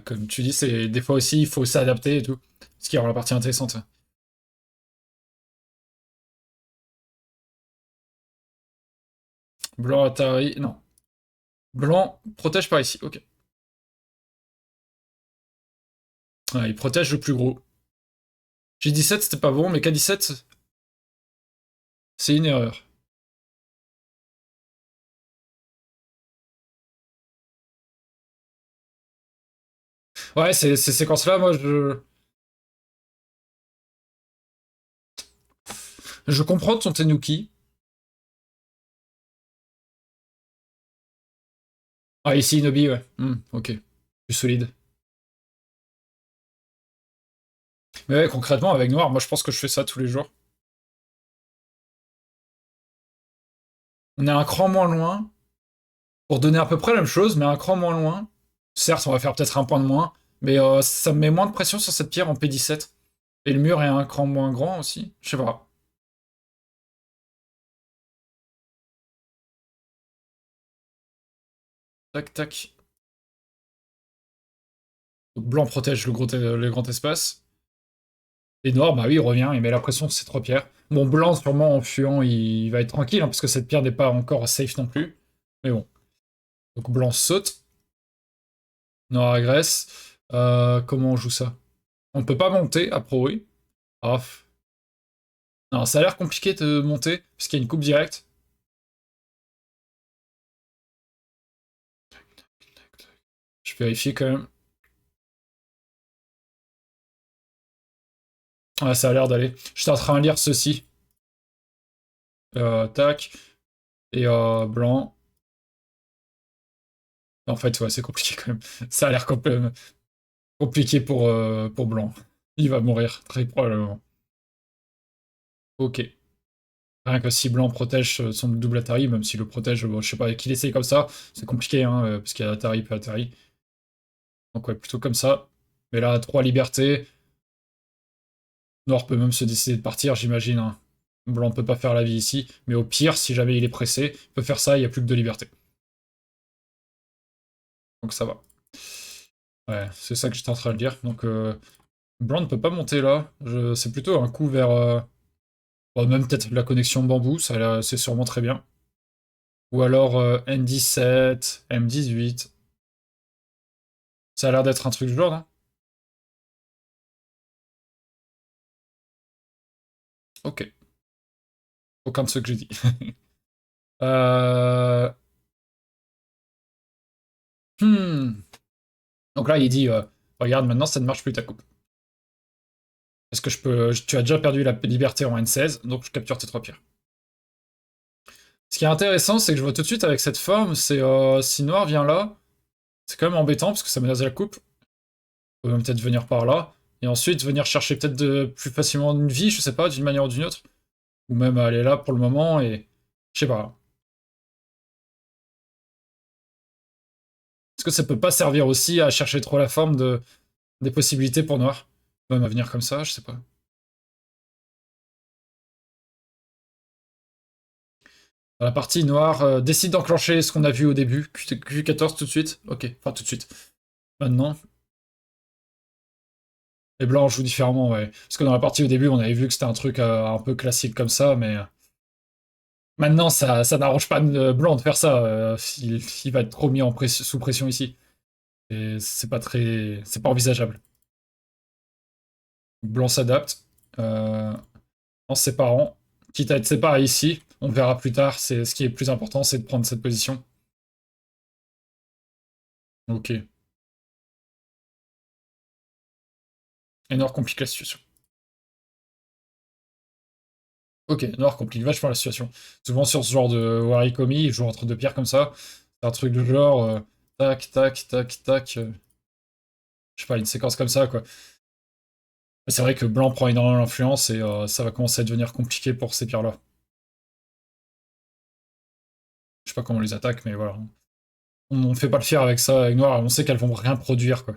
comme tu dis, c'est des fois aussi, il faut s'adapter et tout, ce qui rend la partie intéressante. Blanc, Atari, non. Blanc, protège par ici, ok. Ouais, il protège le plus gros. G17, c'était pas bon, mais K17, c'est une erreur. Ouais, ces séquences-là, moi, je comprends ton Tenuki. Ah, ici, Inobi, ouais. Ok. Plus solide. Mais ouais, concrètement, avec Noir, moi, je pense que je fais ça tous les jours. On est un cran moins loin, pour donner à peu près la même chose, mais un cran moins loin. Certes, on va faire peut-être un point de moins, mais ça me met moins de pression sur cette pierre en P17. Et le mur est un cran moins grand aussi. Je sais pas. Tac, tac. Donc, blanc protège le grand espace. Et noir, bah oui, il revient, il met la pression sur ces trois pierres. Bon, blanc, sûrement, en fuyant, il va être tranquille, hein, parce que cette pierre n'est pas encore safe non plus. Mais bon. Donc blanc saute. Noir agresse. Comment on joue ça? On ne peut pas monter, a priori. Ah. Non, ça a l'air compliqué de monter, parce qu'il y a une coupe directe. Je vérifie quand même. Ah, ça a l'air d'aller. J'étais en train de lire ceci. Tac. Et blanc. En fait, ouais, c'est compliqué quand même. Ça a l'air compliqué pour blanc. Il va mourir, très probablement. Ok. Rien que si blanc protège son double Atari, même s'il le protège, bon, je sais pas, qu'il essaye comme ça, c'est compliqué, hein, parce qu'il y a Atari, peu Atari. Donc ouais, plutôt comme ça. Mais là, trois libertés. Noir peut même se décider de partir, j'imagine. Hein. Blanc peut pas faire la vie ici, mais au pire, si jamais il est pressé, il peut faire ça, il n'y a plus que de liberté. Donc ça va. Ouais, c'est ça que j'étais en train de dire. Donc Blanc ne peut pas monter là. C'est plutôt un coup vers... bon, même peut-être la connexion bambou, c'est sûrement très bien. Ou alors N17, M18. Ça a l'air d'être un truc du genre, non? Ok. Aucun de ceux que j'ai dit. euh... hmm. Donc là, il dit, regarde, maintenant, ça ne marche plus ta coupe. Est-ce que je peux... Tu as déjà perdu la liberté en N16, donc je capture tes 3 pierres. Ce qui est intéressant, c'est que je vois tout de suite avec cette forme, c'est si noir vient là, c'est quand même embêtant parce que ça menace la coupe. On peut même peut-être venir par là. Et ensuite venir chercher peut-être plus facilement une vie, je sais pas, d'une manière ou d'une autre. Ou même aller là pour le moment et... Je sais pas. Est-ce que ça peut pas servir aussi à chercher trop la forme des possibilités pour noir? Même à venir comme ça, je sais pas. Dans la partie noire, décide d'enclencher ce qu'on a vu au début. Q14 tout de suite. Ok, enfin tout de suite. Maintenant. Les blancs jouent différemment, ouais. Parce que dans la partie au début, on avait vu que c'était un truc un peu classique comme ça, mais maintenant, ça n'arrange pas blanc de faire ça. Il va être trop mis sous pression ici. Et c'est pas très... C'est pas envisageable. Blanc s'adapte. En se séparant. Quitte à être séparé ici, on verra plus tard. Ce qui est plus important, c'est de prendre cette position. Ok. Et Noir complique la situation. Ok, Noir complique vachement la situation. Souvent sur ce genre de Warikomi, il joue entre 2 pierres comme ça. C'est un truc de genre... tac, tac, tac, tac. Je sais pas, une séquence comme ça, quoi. C'est vrai que Blanc prend énormément l'influence et ça va commencer à devenir compliqué pour ces pierres-là. Je sais pas comment on les attaque, mais voilà. On ne fait pas le fier avec ça, avec Noir, on sait qu'elles vont rien produire, quoi.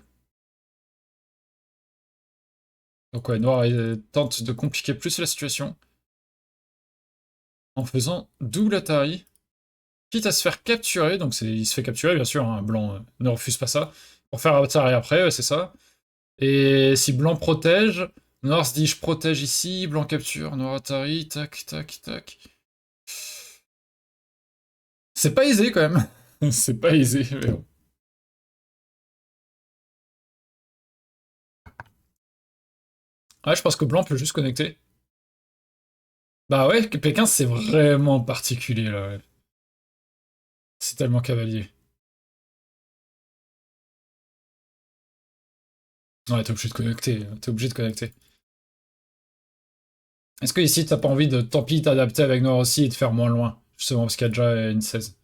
Donc ouais, Noir tente de compliquer plus la situation en faisant double Atari, quitte à se faire capturer, donc il se fait capturer, bien sûr, hein, Blanc ne refuse pas ça, pour faire Atari après, ouais, c'est ça. Et si Blanc protège, Noir se dit je protège ici, Blanc capture, Noir Atari, tac, tac, tac. C'est pas aisé quand même. C'est pas aisé, mais bon. Ouais, je pense que Blanc peut juste connecter. Bah ouais, que Pékin c'est vraiment particulier là, ouais. C'est tellement cavalier. Ouais, t'es obligé de connecter, t'es obligé de connecter. Est-ce que ici t'as pas envie de tant pis t'adapter avec Noir aussi et de faire moins loin? Justement parce qu'il y a déjà une 16.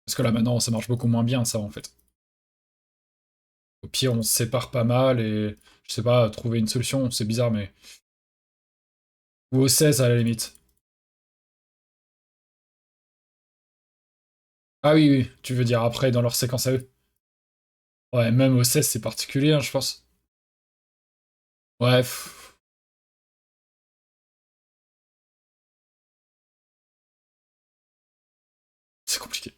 Parce que là maintenant ça marche beaucoup moins bien ça en fait. Au pire on se sépare pas mal et je sais pas, trouver une solution, c'est bizarre mais... Ou au 16 à la limite. Ah oui, oui, tu veux dire après dans leur séquence à eux. Ouais, même au 16 c'est particulier hein, je pense. Ouais, c'est compliqué.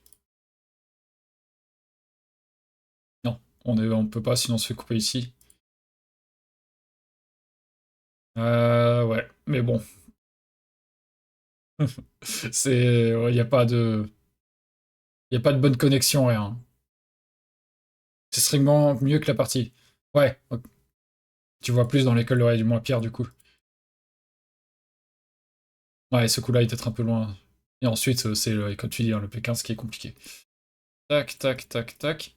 Non, on peut pas sinon on se fait couper ici. Ouais, mais bon. C'est... Il n'y a pas de... Y a pas de bonne connexion, rien. C'est strictement mieux que la partie. Ouais, ok. Tu vois plus dans l'école de Ray du moins Pierre, du coup. Ouais, ce coup-là, il est peut-être un peu loin. Et ensuite, c'est, comme tu dis, hein, le P15 qui est compliqué. Tac, tac, tac, tac.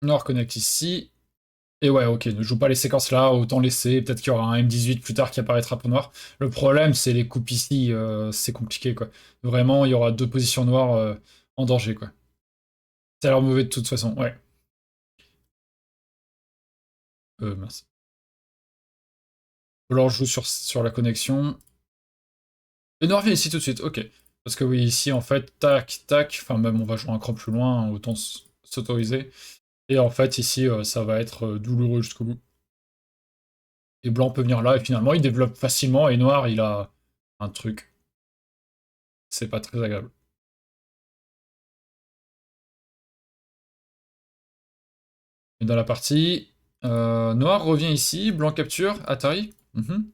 Noir connecte ici. Et ouais, ok, ne joue pas les séquences là, autant laisser. Peut-être qu'il y aura un M18 plus tard qui apparaîtra pour Noir. Le problème, c'est les coupes ici, c'est compliqué, quoi. Vraiment, il y aura 2 positions noires en danger, quoi. Ça a l'air mauvais de toute façon, ouais. Mince. Alors, je joue sur la connexion. Et Noir vient ici tout de suite, ok. Parce que oui, ici, en fait, tac, tac. Enfin, même, on va jouer un cran plus loin, autant s'autoriser. Et en fait, ici, ça va être douloureux jusqu'au bout. Et blanc peut venir là, et finalement, il développe facilement, et noir, il a un truc. C'est pas très agréable. Et dans la partie, noir revient ici, blanc capture, Atari. Mhm.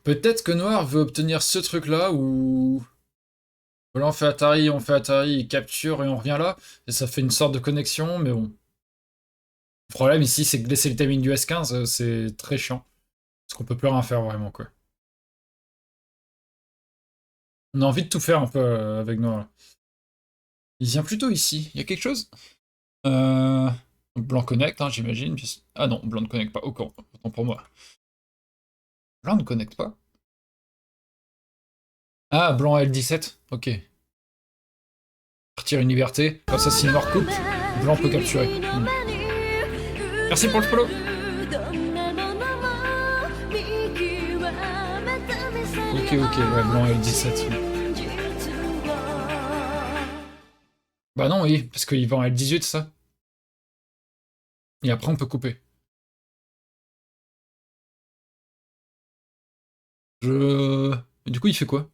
Peut-être que noir veut obtenir ce truc-là, ou... Voilà, on fait Atari, il capture, et on revient là, et ça fait une sorte de connexion, mais bon. Le problème ici, c'est que laisser le timing du S15, c'est très chiant. Parce qu'on peut plus rien faire vraiment, quoi. On a envie de tout faire un peu avec noir. Il vient plutôt ici. Il y a quelque chose? Euh... Blanc connecte, hein, j'imagine. Ah non, blanc ne connecte pas. Autant pour moi. Blanc ne connecte pas. Ah, blanc L17. Ok. Partir une liberté. Comme ça, si noir coupe, blanc peut capturer. Merci pour le follow. Ok, ouais, blanc L17. Bah non, oui, parce qu'il va en L18, ça. Et après, on peut couper. Je... Du coup, il fait quoi?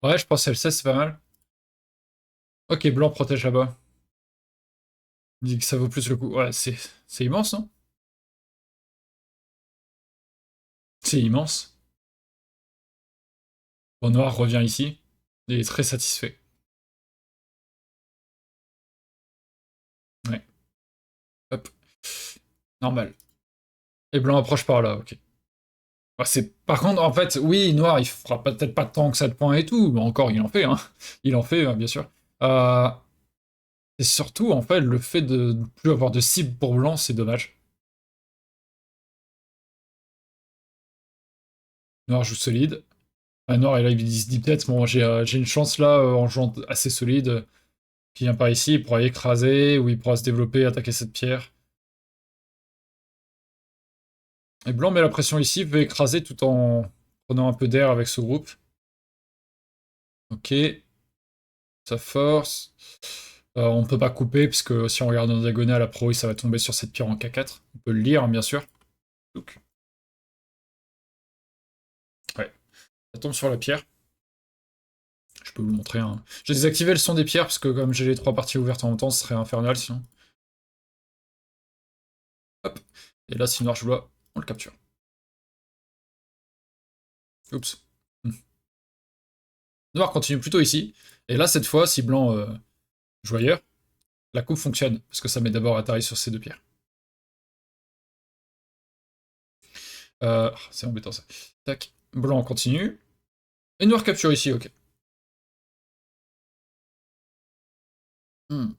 Ouais, je pense L16, c'est pas mal. Ok, blanc protège là-bas. Il dit que ça vaut plus le coup. Ouais, c'est immense, non? C'est immense. Bon, noir revient ici. Il est très satisfait. Ouais. Hop. Normal. Et blanc approche par là, ok. Bah, Par contre, en fait, oui, noir, il fera peut-être pas tant que ça de points et tout, mais encore, il en fait, hein. Il en fait, bien sûr. Euh... Et surtout, en fait, le fait de ne plus avoir de cible pour blanc, c'est dommage. Noir joue solide. Noir, et là, il se dit peut-être, bon, j'ai une chance là, en jouant assez solide, qui vient par ici, il pourra écraser, ou il pourra se développer, attaquer cette pierre. Et blanc met la pression ici, veut écraser tout en prenant un peu d'air avec ce groupe. Ok, ça force. On peut pas couper, puisque si on regarde en diagonale, a priori, ça va tomber sur cette pierre en K4. On peut le lire, hein, bien sûr. Donc, ouais, ça tombe sur la pierre. Je peux vous montrer. Hein. J'ai désactivé le son des pierres, parce que comme j'ai les trois parties ouvertes en même temps, ce serait infernal sinon. Hop. Et là, si noir joue là, on le capture. Oups. Hmm. Noir continue plutôt ici. Et là, cette fois, si blanc joue ailleurs, la coupe fonctionne, parce que ça met d'abord Atari sur ces deux pierres. C'est embêtant ça. Tac. Blanc continue. Et noir capture ici, ok. Hmm.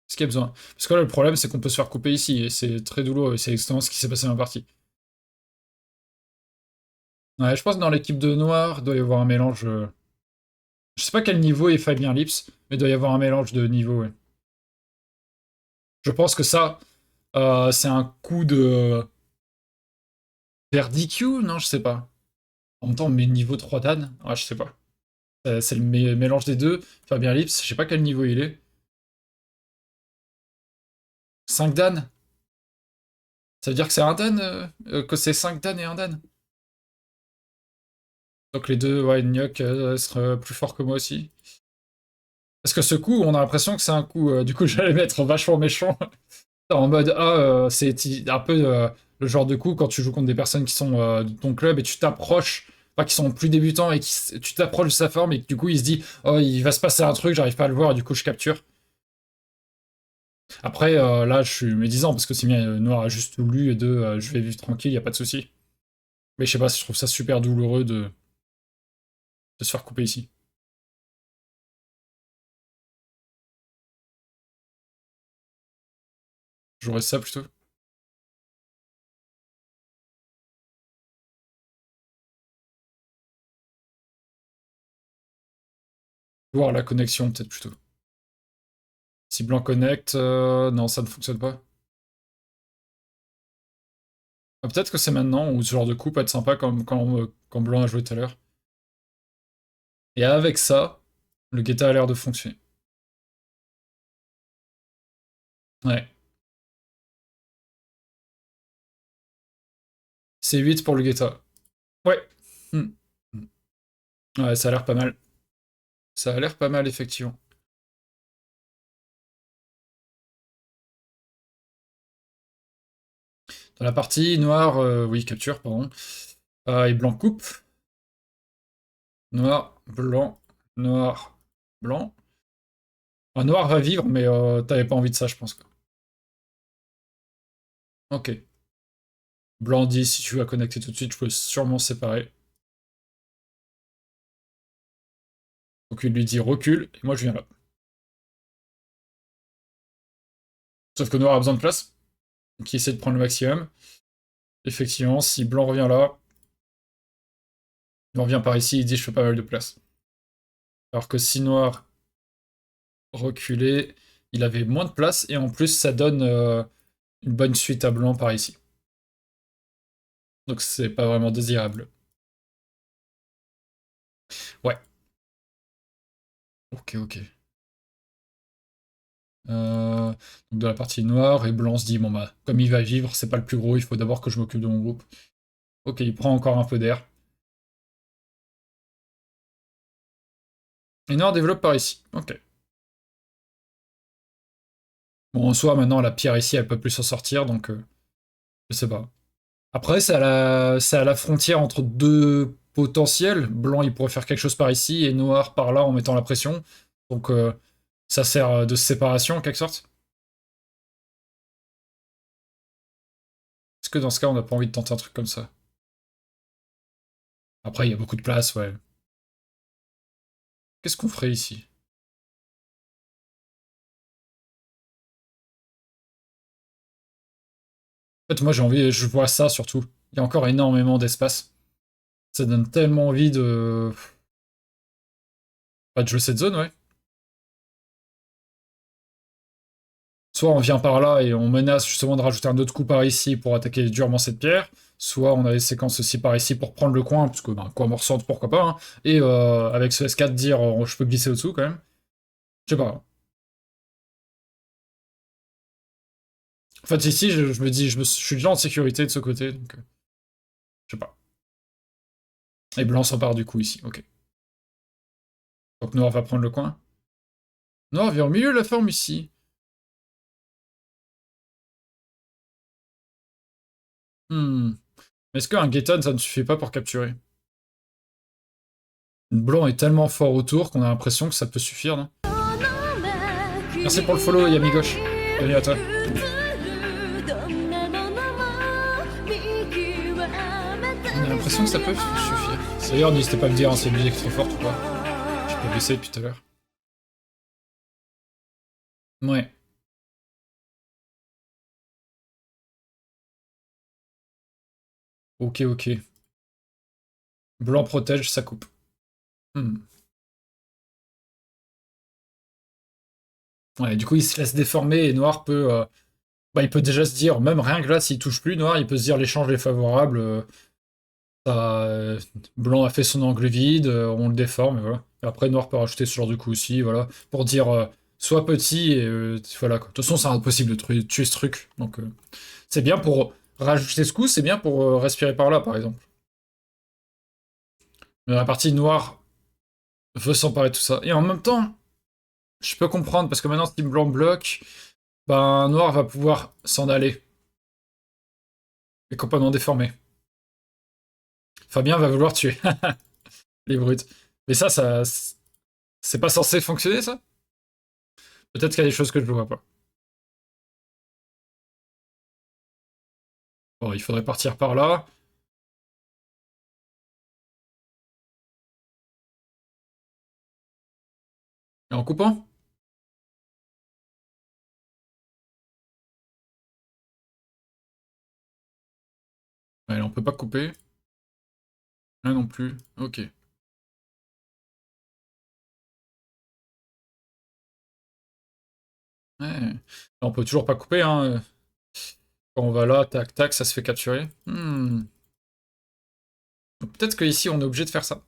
Ce qu'il y a besoin. Parce que là, le problème, c'est qu'on peut se faire couper ici, et c'est très douloureux, et c'est exactement ce qui s'est passé dans la partie. Ouais, je pense que dans l'équipe de noir, il doit y avoir un mélange. Je sais pas quel niveau est Fabien Lips, mais il doit y avoir un mélange de niveaux, ouais. Je pense que ça, c'est un coup de. Vers DQ? Non, je sais pas. En même temps, mais niveau 3 Dan? Ouais, je sais pas. C'est le mélange des deux. Fabien Lips, je sais pas quel niveau il est. 5 Dan? Ça veut dire que c'est un Dan? Que c'est 5 Dan et un Dan? Donc les deux, ouais, Nyok sera plus fort que moi aussi. Parce que ce coup, on a l'impression que c'est un coup. Du coup, j'allais mettre vachement méchant. En mode, c'est un peu le genre de coup quand tu joues contre des personnes qui sont de ton club et tu t'approches, enfin qui sont plus débutants et tu t'approches de sa forme et que du coup il se dit, oh, il va se passer un truc, j'arrive pas à le voir et du coup je capture. Après, là, je suis médisant parce que si bien Noir a juste tout lu et deux, je vais vivre tranquille, y a pas de souci. Mais je sais pas, je trouve ça super douloureux de se faire couper ici. J'aurais ça plutôt. Voir la connexion peut-être plutôt. Si blanc connecte, non, ça ne fonctionne pas. Ah, peut-être que c'est maintenant, ou ce genre de coup peut être sympa comme quand Blanc a joué tout à l'heure. Et avec ça, le Guetta a l'air de fonctionner. Ouais. C'est 8 pour le Guetta. Ouais. Hmm. Ouais, ça a l'air pas mal. Ça a l'air pas mal, effectivement. Dans la partie noire, oui, capture, pardon. Et blanc coupe. Noir, blanc, noir, blanc. Noir va vivre, mais t'avais pas envie de ça, je pense. Ok. Blanc dit, si tu vas connecter tout de suite, je peux sûrement séparer. Donc il lui dit recule, et moi je viens là. Sauf que noir a besoin de place, donc il essaie de prendre le maximum. Effectivement, si blanc revient là, il revient par ici, il dit je fais pas mal de place. Alors que si noir reculait, il avait moins de place, et en plus ça donne une bonne suite à blanc par ici. Donc c'est pas vraiment désirable. Ouais. Ok, ok. Donc de la partie noire, et blanc se dit, bon bah, comme il va vivre, c'est pas le plus gros, il faut d'abord que je m'occupe de mon groupe. Ok, il prend encore un peu d'air. Et noir développe par ici. Ok. Bon, en soi, maintenant, la pierre ici, elle peut plus s'en sortir, donc je sais pas. Après, c'est à la frontière entre deux potentiels. Blanc, il pourrait faire quelque chose par ici, et noir par là en mettant la pression. Donc ça sert de séparation en quelque sorte. Est-ce que dans ce cas, on n'a pas envie de tenter un truc comme ça? Après, il y a beaucoup de place, ouais. Qu'est-ce qu'on ferait ici? En fait, moi, j'ai envie, je vois ça surtout. Il y a encore énormément d'espace. Ça donne tellement envie de... Pas de jouer cette zone, ouais. Soit on vient par là et on menace justement de rajouter un autre coup par ici pour attaquer durement cette pierre, soit on a des séquences aussi par ici pour prendre le coin, parce que ben, coin morçante, pourquoi pas, hein. Et avec ce S4 dire je peux glisser au-dessous quand même. Je sais pas. En fait ici je me dis, je suis déjà en sécurité de ce côté, donc je sais pas. Et blanc s'empare du coup ici, ok. Donc noir va prendre le coin. Noir vient au milieu de la forme ici. Hmm. Est-ce qu'un Gaetan ça ne suffit pas pour capturer? Blanc est tellement fort autour qu'on a l'impression que ça peut suffire, non? Merci pour le follow, Yami Gauche. Bienvenue à toi. On a l'impression que ça peut suffire. D'ailleurs, n'hésitez pas à me dire hein, si la musique est trop forte ou pas. Je peux baisser depuis tout à l'heure. Ouais. Ok, ok. Blanc protège, ça coupe. Hmm. Ouais, du coup, il se laisse déformer et Noir peut... bah, il peut déjà se dire, même rien que là, s'il touche plus Noir, il peut se dire l'échange est favorable. Blanc a fait son angle vide, on le déforme, et voilà. Et après, Noir peut rajouter ce genre de coup aussi, voilà. Pour dire, sois petit, et voilà, quoi. De toute façon, c'est impossible de tuer ce truc. Donc, c'est bien pour rajouter ce coup, c'est bien pour respirer par là, par exemple. Mais la partie noire veut s'emparer de tout ça. Et en même temps, je peux comprendre, parce que maintenant, si blanc bloque, ben, noir va pouvoir s'en aller. Et complètement déformé. Fabien va vouloir tuer les brutes. Mais ça, c'est pas censé fonctionner, ça? Peut-être qu'il y a des choses que je ne vois pas. Bon, il faudrait partir par là. Et en coupant? Allez, on peut pas couper. Là non plus. Ok. Ouais. Là, on peut toujours pas couper, hein. Quand on va là, tac, tac, ça se fait capturer. Peut-être qu'ici, on est obligé de faire ça.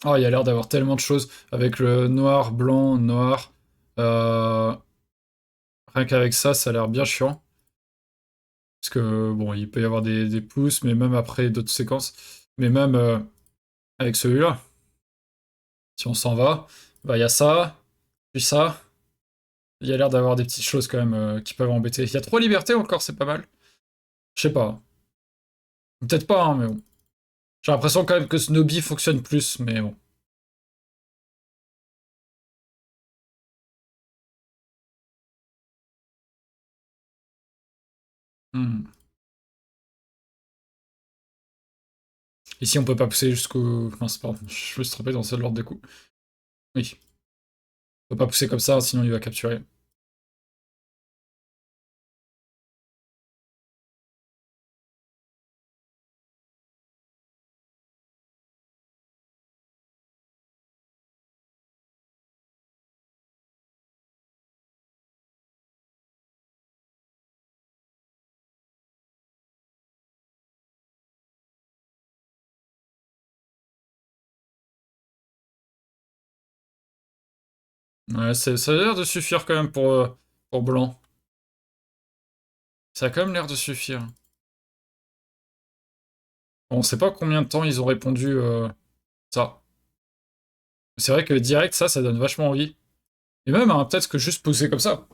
Oh, il y a l'air d'avoir tellement de choses. Avec le noir, blanc, noir. Euh, Rien qu'avec ça, ça a l'air bien chiant. Parce que, bon, il peut y avoir des pouces, mais même après d'autres séquences. Mais même avec celui-là, si on s'en va, bah il y a ça, puis ça. Il y a l'air d'avoir des petites choses quand même qui peuvent embêter. Il y a 3 libertés encore, c'est pas mal. Je sais pas. Peut-être pas, hein, mais bon. J'ai l'impression quand même que Snobby fonctionne plus, mais bon. Hmm. Ici, on peut pas pousser jusqu'au... Mince, pardon, je me suis trompé dans l'ordre des coups. Oui. On peut pas pousser comme ça, sinon il va capturer. Ouais, ça a l'air de suffire quand même pour blanc. Ça a quand même l'air de suffire. On sait pas combien de temps ils ont répondu ça. C'est vrai que direct, ça donne vachement envie. Et même, hein, peut-être que juste pousser comme ça.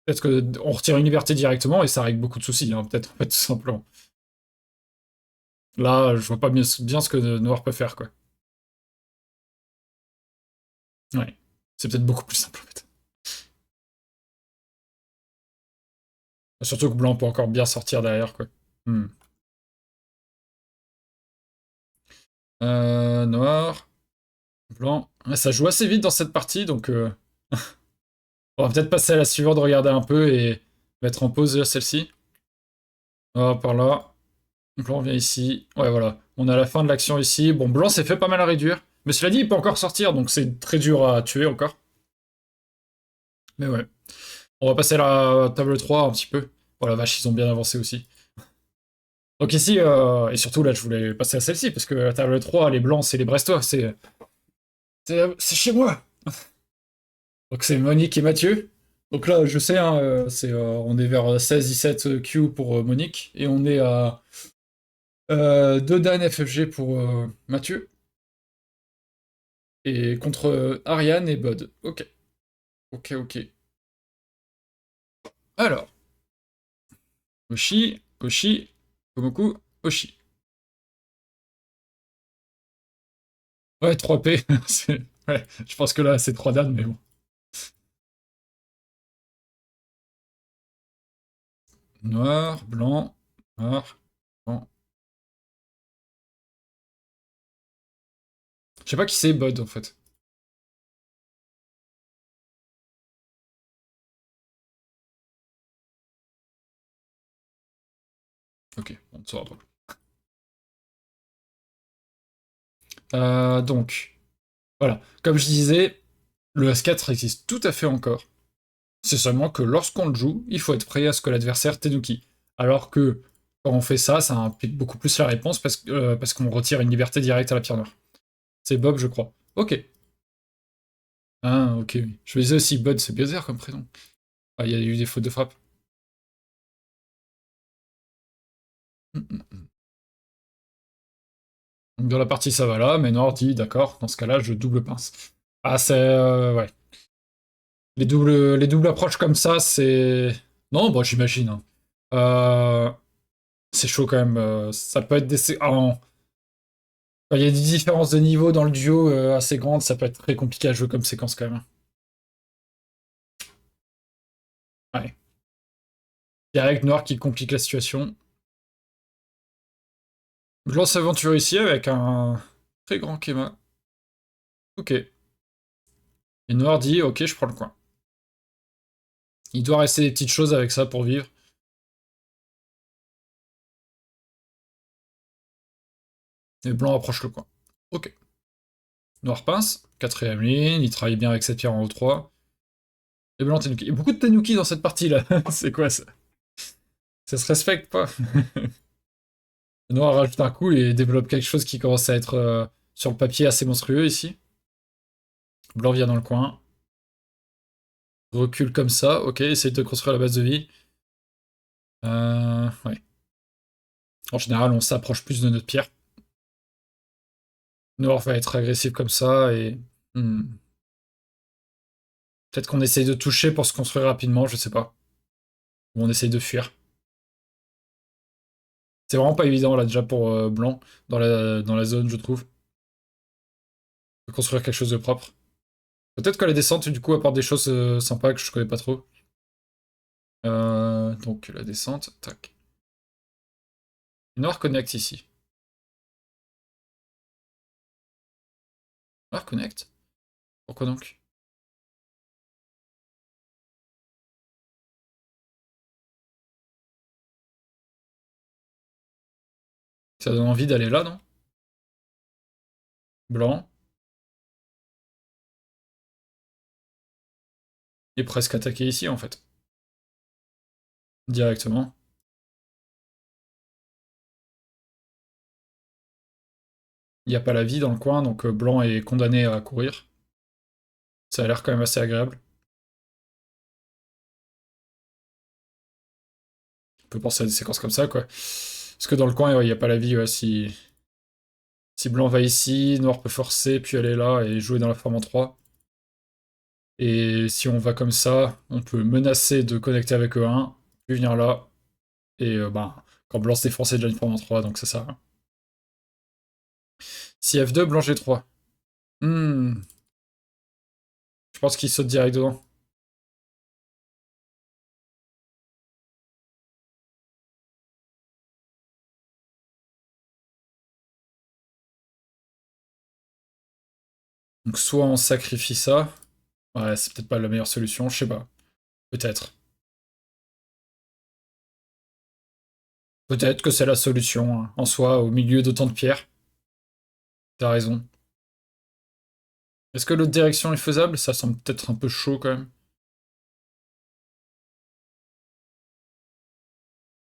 Peut-être qu'on retire une liberté directement et ça règle beaucoup de soucis, hein, peut-être, en fait, tout simplement. Là, je vois pas bien ce que Noir peut faire, quoi. Ouais. C'est peut-être beaucoup plus simple, en fait. Surtout que Blanc peut encore bien sortir derrière, quoi. Hmm. Noir, Blanc. Ouais, ça joue assez vite dans cette partie, donc on va peut-être passer à la suivante, regarder un peu et mettre en pause celle-ci. Ah, par là. Blanc vient ici. Ouais, voilà. On a la fin de l'action ici. Bon, Blanc s'est fait pas mal à réduire. Mais cela dit, il peut encore sortir, donc c'est très dur à tuer encore. Mais ouais. On va passer à la table 3 un petit peu. Oh la vache, ils ont bien avancé aussi. Donc ici, et surtout là, je voulais passer à celle-ci, parce que la table 3, les Blancs, c'est les Brestois, c'est chez moi. Donc c'est Monique et Mathieu. Donc là, je sais, hein, on est vers 16-17 Q pour Monique, et on est à 2 Dan FFG pour Mathieu, et contre Ariane et Bud. Ok, ok, ok. Alors, Oshi, Oshi, Komoku, Oshi. Ouais, 3P, ouais, je pense que là, c'est 3 Dan, mais bon. Noir, blanc, noir, blanc. Je sais pas qui c'est Bud, en fait. Ok, on ne saura pas. Donc, voilà. Comme je disais, le S4 existe tout à fait encore. C'est seulement que lorsqu'on le joue, il faut être prêt à ce que l'adversaire Tenuki. Alors que quand on fait ça, ça implique beaucoup plus la réponse parce qu'on retire une liberté directe à la pierre noire. C'est Bob, je crois. Ok. Ah, ok. Oui. Je me disais aussi, Bud, c'est bizarre comme prénom. Ah, il y a eu des fautes de frappe. Donc dans la partie ça va là, mais Noir dit d'accord, dans ce cas-là, je double pince. Ah, c'est. Ouais. Les doubles approches comme ça, c'est. Non, bon, j'imagine, hein. Euh, c'est chaud quand même. Ça peut être des. Quand il y a des différences de niveau dans le duo assez grandes, ça peut être très compliqué à jouer comme séquence quand même. Ouais. Direct Noir qui complique la situation. Je lance aventure ici avec un très grand Kema. Ok. Et Noir dit ok, je prends le coin. Il doit rester des petites choses avec ça pour vivre. Et blanc approche le coin. Ok. Noir pince, quatrième ligne, il travaille bien avec cette pierre en E3. Et blanc Tenuki. Il y a beaucoup de Tenuki dans cette partie-là. C'est quoi ça? Ça se respecte pas. Noir rajoute un coup et développe quelque chose qui commence à être sur le papier assez monstrueux ici. Blanc vient dans le coin. Recule comme ça, ok, essaye de construire la base de vie. Ouais. En général, on s'approche plus de notre pierre. Noir va être agressif comme ça et... Peut-être qu'on essaye de toucher pour se construire rapidement, je sais pas. Ou on essaye de fuir. C'est vraiment pas évident là déjà pour blanc dans la zone, je trouve. De construire quelque chose de propre. Peut-être que la descente du coup apporte des choses sympas que je connais pas trop. Donc la descente, tac. Noir connect ici. Noir connect? Pourquoi donc? Ça donne envie d'aller là, non? Blanc. Il est presque attaqué ici en fait. Directement. Il n'y a pas la vie dans le coin, donc blanc est condamné à courir. Ça a l'air quand même assez agréable. On peut penser à des séquences comme ça, quoi. Parce que dans le coin, il n'y a pas la vie, ouais, si blanc va ici, noir peut forcer, puis aller là et jouer dans la forme en 3. Et si on va comme ça, on peut menacer de connecter avec E1, puis venir là, et ben, quand blanc se défonce, c'est déjà une forme en 3, donc c'est ça. Si F2, blanc G3. Hmm, je pense qu'il saute direct dedans. Donc soit on sacrifie ça. Ouais, c'est peut-être pas la meilleure solution, je sais pas. Peut-être. Peut-être que c'est la solution, hein, en soi, au milieu d'autant de pierres. T'as raison. Est-ce que l'autre direction est faisable? Ça semble peut-être un peu chaud quand même.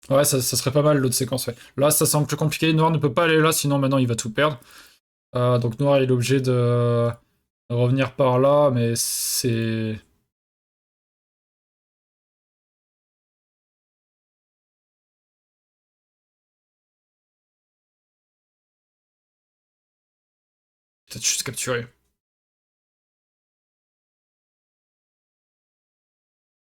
Ouais, ça serait pas mal l'autre séquence, ouais. Là, ça semble plus compliqué. Noir ne peut pas aller là, sinon maintenant il va tout perdre. Donc Noir il est obligé de revenir par là, mais c'est... Peut-être juste capturé.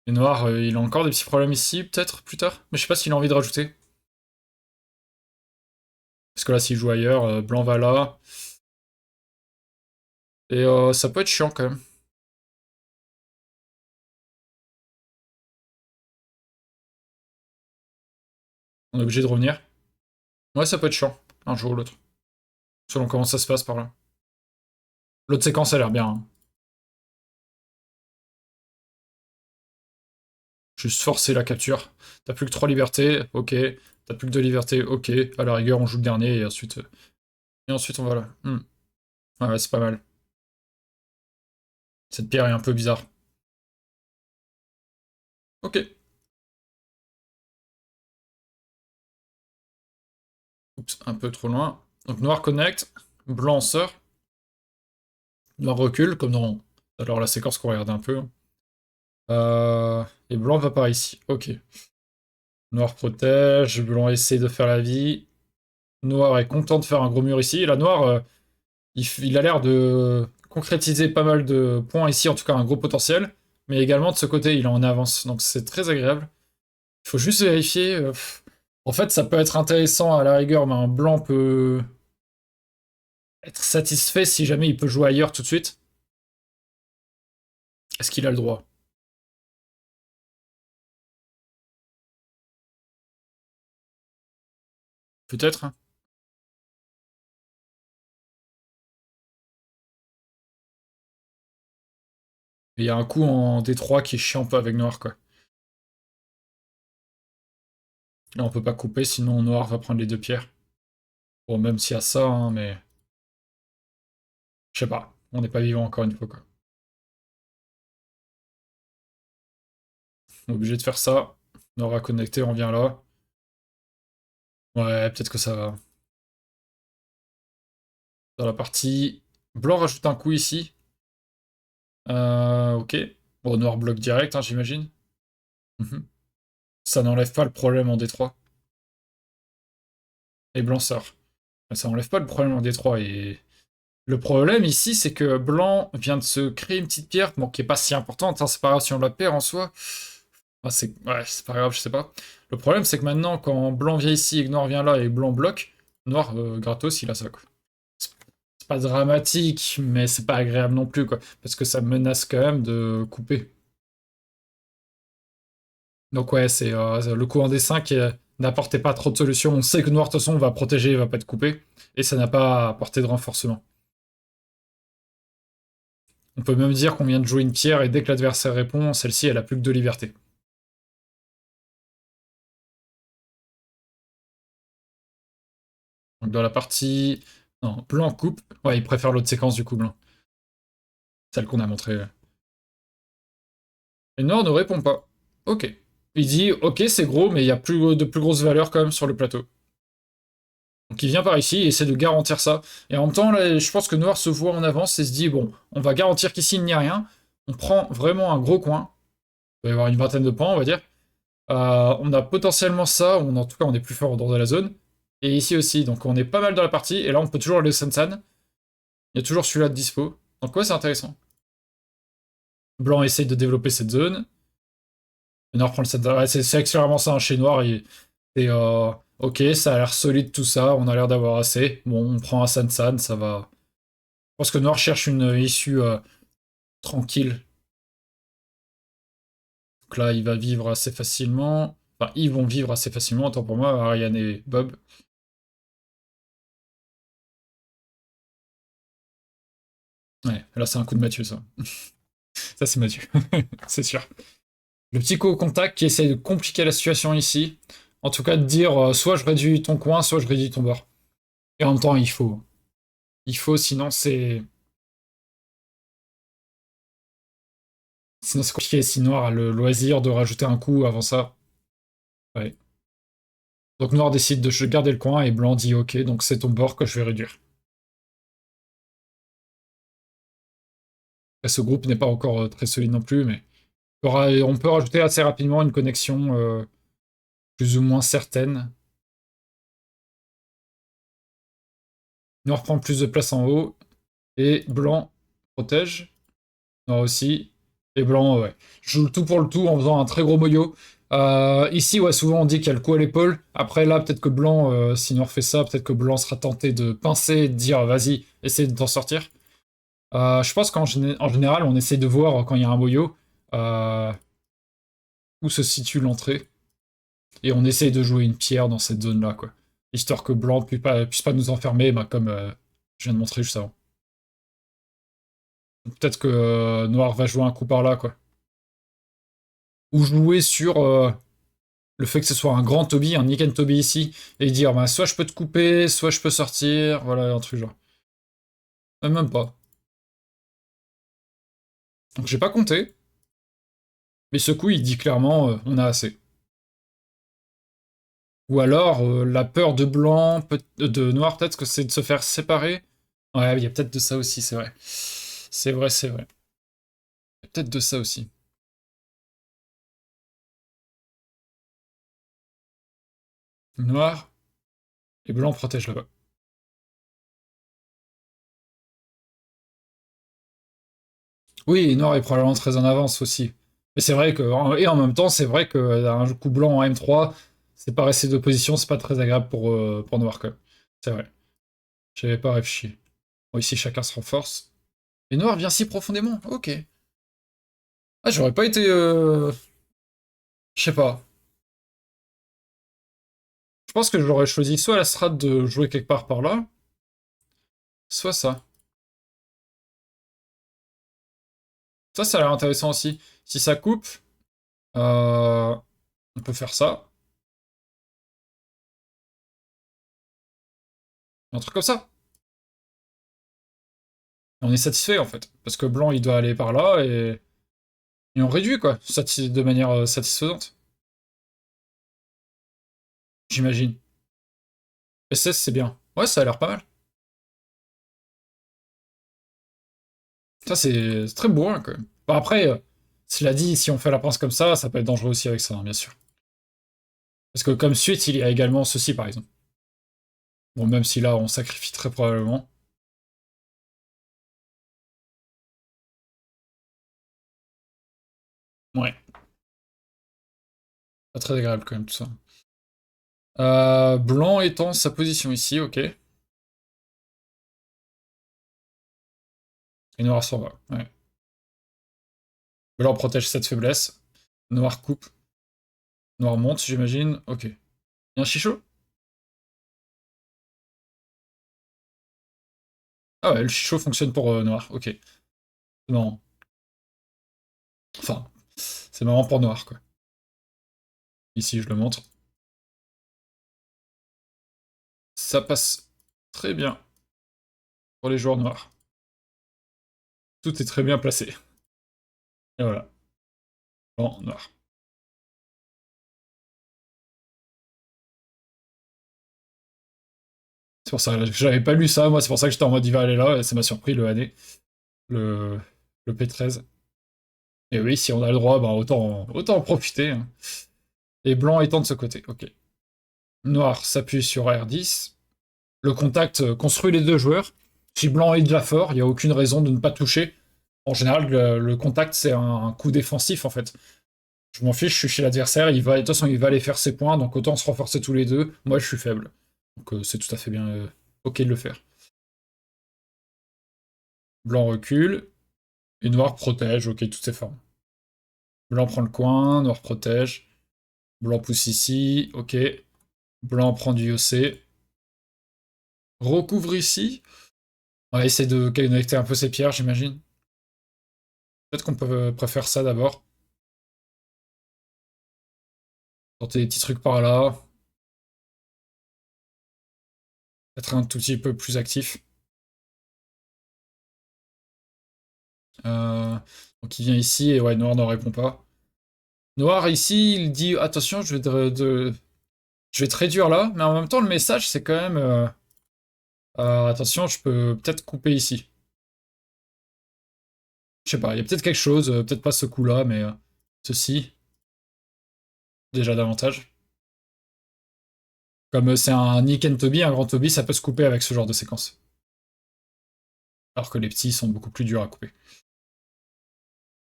Et Noir, il a encore des petits problèmes ici, peut-être, plus tard. Mais je sais pas s'il a envie de rajouter. Parce que là, s'il joue ailleurs, Blanc va là. Et ça peut être chiant quand même. On est obligé de revenir. Ouais, ça peut être chiant, un jour ou l'autre. Selon comment ça se passe par là. L'autre séquence a l'air bien, hein. Juste forcer la capture. T'as plus que 3 libertés, ok. T'as plus que 2 libertés, ok. À la rigueur, on joue le dernier et ensuite on va là. Ouais, c'est pas mal. Cette pierre est un peu bizarre. Ok. Oups, un peu trop loin. Donc noir connect, blanc sort, noir recule, comme dans alors la séquence qu'on regardait un peu. Et blanc va par ici. Ok. Noir protège, blanc essaie de faire la vie. Noir est content de faire un gros mur ici. Et la noir, il a l'air de concrétiser pas mal de points ici, en tout cas un gros potentiel. Mais également de ce côté, il est en avance. Donc c'est très agréable. Il faut juste vérifier. En fait, ça peut être intéressant à la rigueur, mais un blanc peut être satisfait si jamais il peut jouer ailleurs tout de suite. Est-ce qu'il a le droit? Peut-être, hein. Il y a un coup en D3 qui est chiant pas avec noir, quoi. Là, on peut pas couper, sinon noir va prendre les deux pierres. Bon, même s'il y a ça, hein, mais... Je sais pas. On n'est pas vivant encore une fois, quoi. On est obligé de faire ça. On aura connecté, on vient là. Ouais, peut-être que ça va. Dans la partie... Blanc rajoute un coup ici. Ok. Bon, noir bloque direct, hein, j'imagine. Mhm. Ça n'enlève pas le problème en D3. Et blanc sort. Mais ça n'enlève pas le problème en D3. Et le problème ici, c'est que blanc vient de se créer une petite pierre, bon, qui est pas si importante, hein, c'est pas grave si on la perd en soi. Ah, ouais, c'est pas grave, je sais pas. Le problème, c'est que maintenant, quand blanc vient ici et que noir vient là et blanc bloque, noir, gratos, il a ça, quoi. C'est pas dramatique, mais c'est pas agréable non plus, quoi. Parce que ça menace quand même de couper. Donc ouais, c'est le coup en D5 n'apportait pas trop de solutions. On sait que noir, de toute façon, va protéger, il va pas être coupé. Et ça n'a pas apporté de renforcement. On peut même dire qu'on vient de jouer une pierre et dès que l'adversaire répond, celle-ci, elle a plus que 2 libertés. Donc dans la partie... Non, blanc coupe. Ouais, il préfère l'autre séquence du coup, blanc. Celle qu'on a montrée. Et noir ne répond pas. Ok. Il dit, ok, c'est gros, mais il y a de plus grosses valeurs quand même sur le plateau. Donc il vient par ici et essaie de garantir ça. Et en même temps, là, je pense que noir se voit en avance et se dit, bon, on va garantir qu'ici il n'y a rien. On prend vraiment un gros coin. Il va y avoir une vingtaine de points, on va dire. On a potentiellement ça, en tout cas on est plus fort dans la zone. Et ici aussi, donc on est pas mal dans la partie. Et là on peut toujours aller au Sansan. Il y a toujours celui-là de dispo. Donc ouais, c'est intéressant. Blanc essaye de développer cette zone. Et Noir prend le Sansan. Ouais, c'est clairement ça, un chez Noir. Et ok, ça a l'air solide tout ça, on a l'air d'avoir assez. Bon, on prend un Sansan, ça va. Je pense que Noir cherche une issue tranquille. Donc là, il va vivre assez facilement. Enfin, ils vont vivre assez facilement, autant pour moi, Ariane et Bob. Ouais, là c'est un coup de Mathieu, ça. Ça c'est Mathieu, c'est sûr. Le petit coup au contact qui essaie de compliquer la situation ici. En tout cas, de dire soit je réduis ton coin, soit je réduis ton bord. Et en même temps, il faut. Il faut, sinon c'est. Sinon c'est compliqué. Si Noir a le loisir de rajouter un coup avant ça. Ouais. Donc Noir décide de garder le coin et Blanc dit ok, donc c'est ton bord que je vais réduire. Et ce groupe n'est pas encore très solide non plus, mais on peut rajouter assez rapidement une connexion plus ou moins certaine. Noir prend plus de place en haut et Blanc protège. Noir aussi. Et Blanc, ouais. Joue le tout pour le tout en faisant un très gros moyo. Ici, ouais, souvent on dit qu'il y a le coup à l'épaule. Après, là, peut-être que Blanc, si Noir fait ça, peut-être que Blanc sera tenté de pincer et de dire vas-y, essaye de t'en sortir. Je pense en général, on essaie de voir quand il y a un moyo euh, où se situe l'entrée. Et on essaye de jouer une pierre dans cette zone-là, quoi. Histoire que Blanc puisse pas nous enfermer, bah, comme je viens de montrer juste avant. Peut-être que Noir va jouer un coup par là, quoi. Ou jouer sur le fait que ce soit un grand Toby, un Niken Toby ici, et dire bah, soit je peux te couper, soit je peux sortir, voilà, un truc genre. Même pas. Donc j'ai pas compté, mais ce coup il dit clairement on a assez. Ou alors la peur de blanc, de noir, peut-être que c'est de se faire séparer. Ouais, il y a peut-être de ça aussi, c'est vrai. C'est vrai, c'est vrai. Il y a peut-être de ça aussi. Noir et blanc protègent là-bas. Oui, noir est probablement très en avance aussi. Mais c'est vrai que, et en même temps, c'est vrai qu'un coup blanc en M3, c'est pas rester d'opposition, c'est pas très agréable pour noir, quoi. C'est vrai. J'avais pas réfléchi. Bon, ici, chacun se renforce. Et noir vient si profondément. Ok. Ah, j'aurais pas été. Je sais pas. Je pense que j'aurais choisi soit la strat de jouer quelque part par là, soit ça. Ça a l'air intéressant aussi. Si ça coupe, euh, on peut faire ça. Un truc comme ça. Et on est satisfait, en fait. Parce que blanc, il doit aller par là, et on réduit, quoi. De manière satisfaisante. J'imagine. SS, c'est bien. Ouais, ça a l'air pas mal. Ça, c'est très beau, hein, quand même. Bon, après, cela dit, si on fait la pince comme ça peut être dangereux aussi avec ça, hein, bien sûr. Parce que comme suite, il y a également ceci, par exemple. Bon, même si là, on sacrifie très probablement. Ouais, pas très agréable quand même, tout ça. Blanc étant sa position ici, ok. Et noir s'en va, ouais. Blanc protège cette faiblesse. Noir coupe. Noir monte, j'imagine. Ok. Il y a un chichot? Ah ouais, le chichot fonctionne pour noir, ok. C'est marrant. Enfin, c'est marrant pour noir, quoi. Ici, je le montre. Ça passe très bien pour les joueurs noirs. Tout est très bien placé. Et voilà. Blanc, noir. C'est pour ça, j'avais pas lu ça, moi, c'est pour ça que j'étais en mode il va aller là, et ça m'a surpris le AD, le, le P13. Et oui, si on a le droit, bah autant en profiter, hein. Et blanc étant de ce côté, ok. Noir s'appuie sur R10. Le contact construit les deux joueurs. Si blanc est déjà fort, il n'y a aucune raison de ne pas toucher. En général, le contact, c'est un coup défensif, en fait. Je m'en fiche, je suis chez l'adversaire, de toute façon, il va aller faire ses points, donc autant se renforcer tous les deux. Moi, je suis faible. Donc c'est tout à fait bien ok de le faire. Blanc recule, et noir protège, ok, toutes ces formes. Blanc prend le coin, noir protège. Blanc pousse ici, ok. Blanc prend du OC. Recouvre ici. On va essayer de connecter un peu ses pierres, j'imagine. Peut-être qu'on peut préfère ça d'abord. Tenter des petits trucs par là. Être un tout petit peu plus actif. Euh, donc il vient ici et ouais, Noir ne répond pas. Noir ici, il dit attention, je vais te réduire là, mais en même temps le message c'est quand même attention, je peux peut-être couper ici. Je sais pas, il y a peut-être quelque chose, peut-être pas ce coup-là, mais ceci, déjà davantage. Comme c'est un Nick and Toby, un grand Toby, ça peut se couper avec ce genre de séquence. Alors que les petits sont beaucoup plus durs à couper.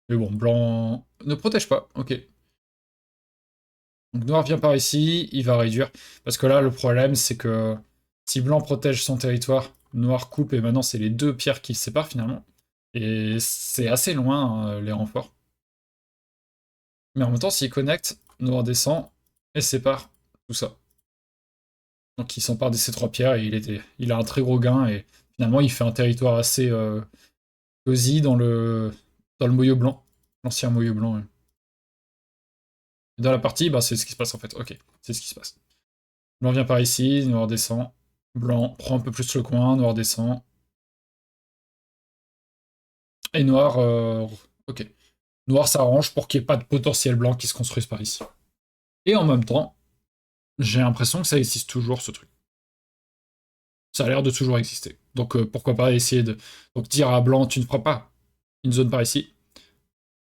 Mais bon, blanc ne protège pas, ok. Donc noir vient par ici, il va réduire. Parce que là, le problème, c'est que si blanc protège son territoire, noir coupe, et maintenant c'est les deux pierres qui se séparent finalement. Et c'est assez loin, hein, les renforts. Mais en même temps, s'il connecte, noir descend et sépare tout ça. Donc il s'empare de ces trois pierres et il a un très gros gain, et finalement il fait un territoire assez cosy dans le moyeu blanc. L'ancien moyeu blanc, ouais. Et dans la partie, bah, c'est ce qui se passe en fait. Ok, c'est ce qui se passe. Blanc vient par ici, noir descend. Blanc prend un peu plus le coin, noir descend. Et noir, ok. Noir s'arrange pour qu'il n'y ait pas de potentiel blanc qui se construise par ici. Et en même temps, j'ai l'impression que ça existe toujours, ce truc. Ça a l'air de toujours exister. Donc pourquoi pas essayer de donc, dire à blanc, tu ne feras pas une zone par ici.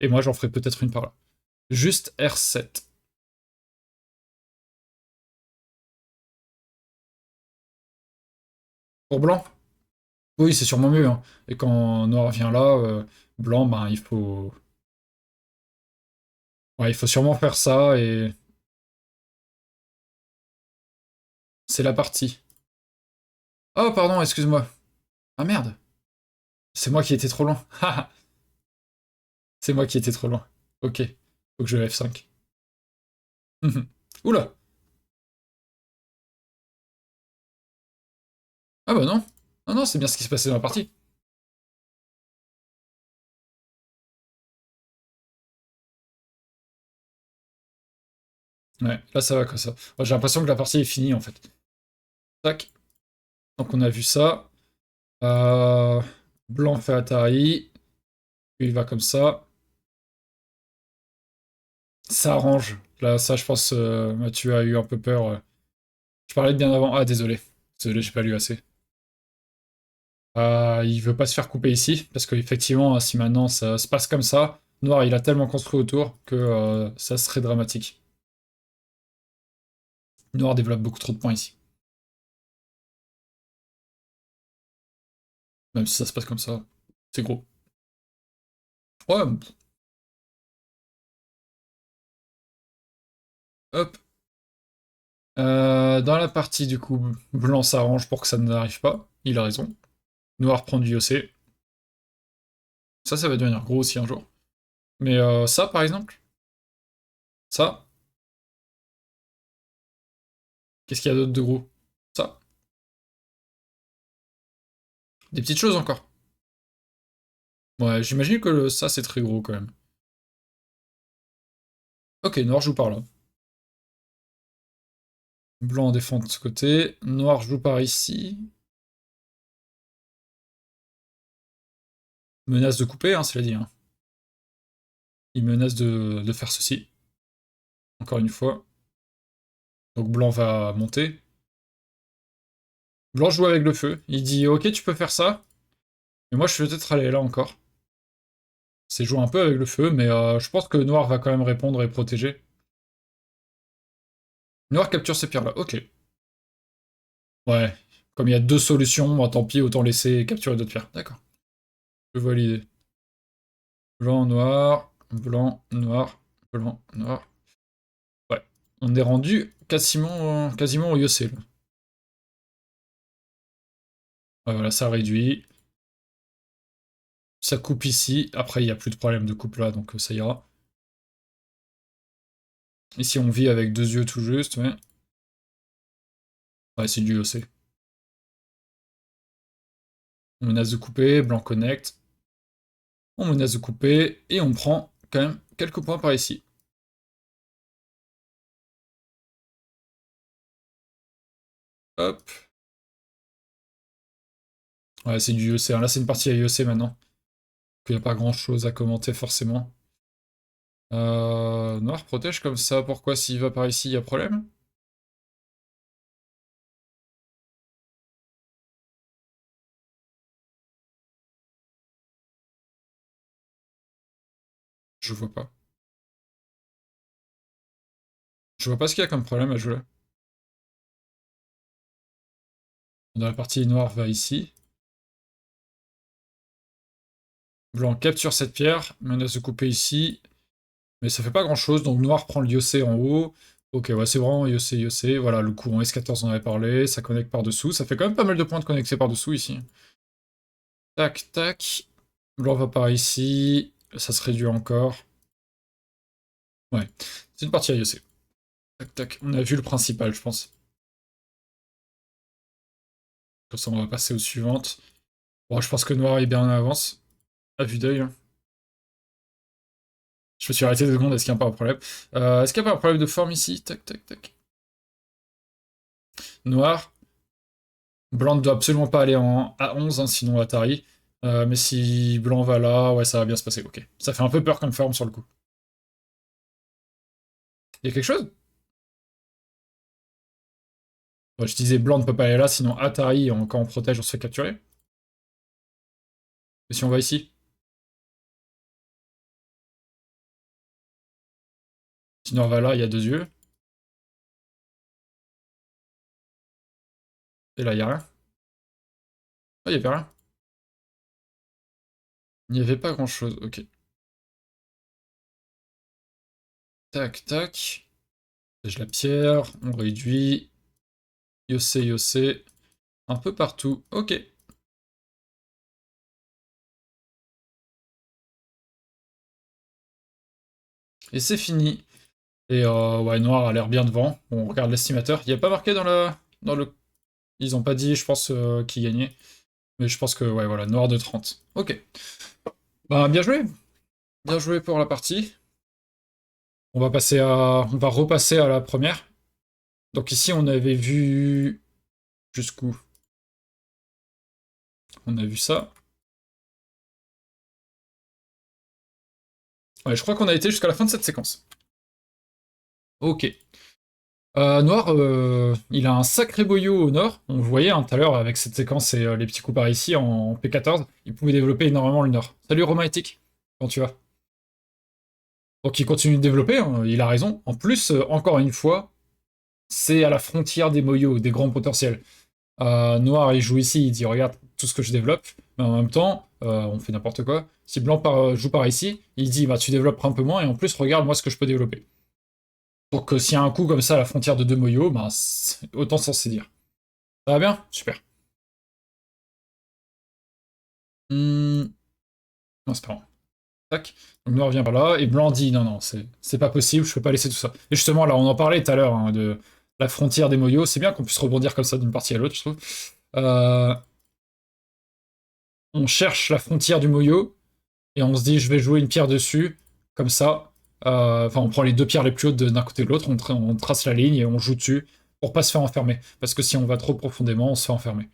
Et moi, j'en ferai peut-être une par là. Juste R7. Pour blanc? Oui, c'est sûrement mieux, hein. Et quand noir vient là, blanc, ben, ouais, il faut sûrement faire ça, et c'est la partie. Oh, pardon, excuse-moi. Ah merde, c'est moi qui étais trop loin. C'est moi qui étais trop loin. Ok, faut que je F5. Oula. Ah bah non. Non, non, c'est bien ce qui s'est passé dans la partie. Ouais, là ça va comme ça. Ouais, j'ai l'impression que la partie est finie en fait. Tac. Donc on a vu ça. Blanc fait Atari. Puis il va comme ça. Ça arrange. Là, ça, je pense, Mathieu a eu un peu peur. Je parlais de bien avant. Ah, désolé. Désolé, j'ai pas lu assez. Il veut pas se faire couper ici, parce qu'effectivement, si maintenant ça se passe comme ça, Noir, il a tellement construit autour que ça serait dramatique. Noir développe beaucoup trop de points ici. Même si ça se passe comme ça, c'est gros. Ouais, hop. Dans la partie, du coup, blanc s'arrange pour que ça n'arrive pas. Il a raison. Noir prend du IOC. Ça va devenir gros aussi un jour. Mais ça, par exemple, ça, qu'est-ce qu'il y a d'autre de gros? Ça, des petites choses encore. Ouais, j'imagine que ça, c'est très gros quand même. Ok, Noir joue par là. Blanc défend de ce côté. Noir joue par ici. Menace de couper, hein, cela dit. Hein. Il menace de faire ceci. Encore une fois. Donc blanc va monter. Blanc joue avec le feu. Il dit ok, tu peux faire ça. Mais moi, je vais peut-être aller là encore. C'est jouer un peu avec le feu, mais je pense que Noir va quand même répondre et protéger. Noir capture ces pierres-là. Ok. Ouais. Comme il y a deux solutions, moi, tant pis, autant laisser capturer d'autres pierres. D'accord. Je vois l'idée. Blanc, noir, blanc, noir, blanc, noir. Ouais. On est rendu quasiment au Yossé, là. Ouais, voilà, ça réduit. Ça coupe ici. Après, il n'y a plus de problème de coupe là, donc ça ira. Ici, on vit avec deux yeux tout juste, ouais. Ouais, c'est du Yossé. On menace de couper, blanc connecte. On menace de couper, et on prend quand même quelques points par ici. Hop. Ouais, c'est du IEC. Là, c'est une partie à IEC maintenant. Il n'y a pas grand chose à commenter forcément. Noir protège comme ça. Pourquoi s'il va par ici, il y a problème? Je vois pas. Je vois pas ce qu'il y a comme problème à jouer là. Dans la partie noire va ici. Blanc capture cette pierre. Menace de couper ici. Mais ça fait pas grand chose. Donc noir prend le Yosei en haut. Ok, ouais, c'est vraiment Yosei, Yosei. Voilà, le coup en S14 on en avait parlé. Ça connecte par-dessous. Ça fait quand même pas mal de points de connecter par-dessous ici. Tac, tac. Blanc va par ici. Ça se réduit encore. Ouais. C'est une partie à Yosei. Tac, tac. On a vu le principal, je pense. Comme ça, on va passer aux suivantes. Bon, je pense que noir est bien en avance. À vue d'œil. Hein. Je me suis arrêté 2 secondes. Est-ce qu'il n'y a pas un problème? Est-ce qu'il n'y a pas un problème de forme ici? Tac, tac, tac. Noir. Blanc ne doit absolument pas aller en A11, hein, sinon Atari. Mais si blanc va là, ouais, ça va bien se passer. Ok. Ça fait un peu peur comme forme sur le coup. Il y a quelque chose? Ouais, je disais blanc ne peut pas aller là, sinon Atari, quand on protège, on se fait capturer. Et si on va ici? Si noir va là, il y a deux yeux. Et là, il n'y a rien. Ah, il n'y avait rien. Il n'y avait pas grand-chose. Ok. Tac, tac. Protège la pierre. On réduit. Yossé, Yossé. Un peu partout. Ok. Et c'est fini. Et ouais, noir a l'air bien devant. On regarde l'estimateur. Il n'y a pas marqué dans le... Ils ont pas dit, je pense, qui gagnait. Mais je pense que, ouais, voilà, noir de 30. Ok. Bah, bien joué. Bien joué pour la partie. On va repasser à la première. Donc ici, on avait vu... Jusqu'où? On a vu ça. Ouais, je crois qu'on a été jusqu'à la fin de cette séquence. Ok. Noir, il a un sacré boyau au nord. On le voyait tout à l'heure avec cette séquence et les petits coups par ici en P14. Il pouvait développer énormément le nord. Salut Romain Ethic, comment tu vas? Donc il continue de développer, hein, il a raison. En plus, encore une fois, c'est à la frontière des moyaux, des grands potentiels. Noir, il joue ici, il dit regarde tout ce que je développe, mais en même temps, on fait n'importe quoi. Si Blanc joue par ici, il dit bah tu développes un peu moins, et en plus, regarde moi ce que je peux développer. Donc s'il y a un coup comme ça à la frontière de deux moyaux, bah, autant s'en saisir. Ça va bien? Super. Non, c'est pas bon. Tac. Donc Noir vient par là, et Blanc dit non, non, c'est pas possible, je peux pas laisser tout ça. Et justement, là, on en parlait tout à l'heure, hein, de la frontière des moyaux, c'est bien qu'on puisse rebondir comme ça d'une partie à l'autre, je trouve. Euh, on cherche la frontière du moyo, et on se dit je vais jouer une pierre dessus, comme ça. Enfin, on prend les deux pierres les plus hautes d'un côté et de l'autre, on trace la ligne et on joue dessus pour pas se faire enfermer. Parce que si on va trop profondément, on se fait enfermer.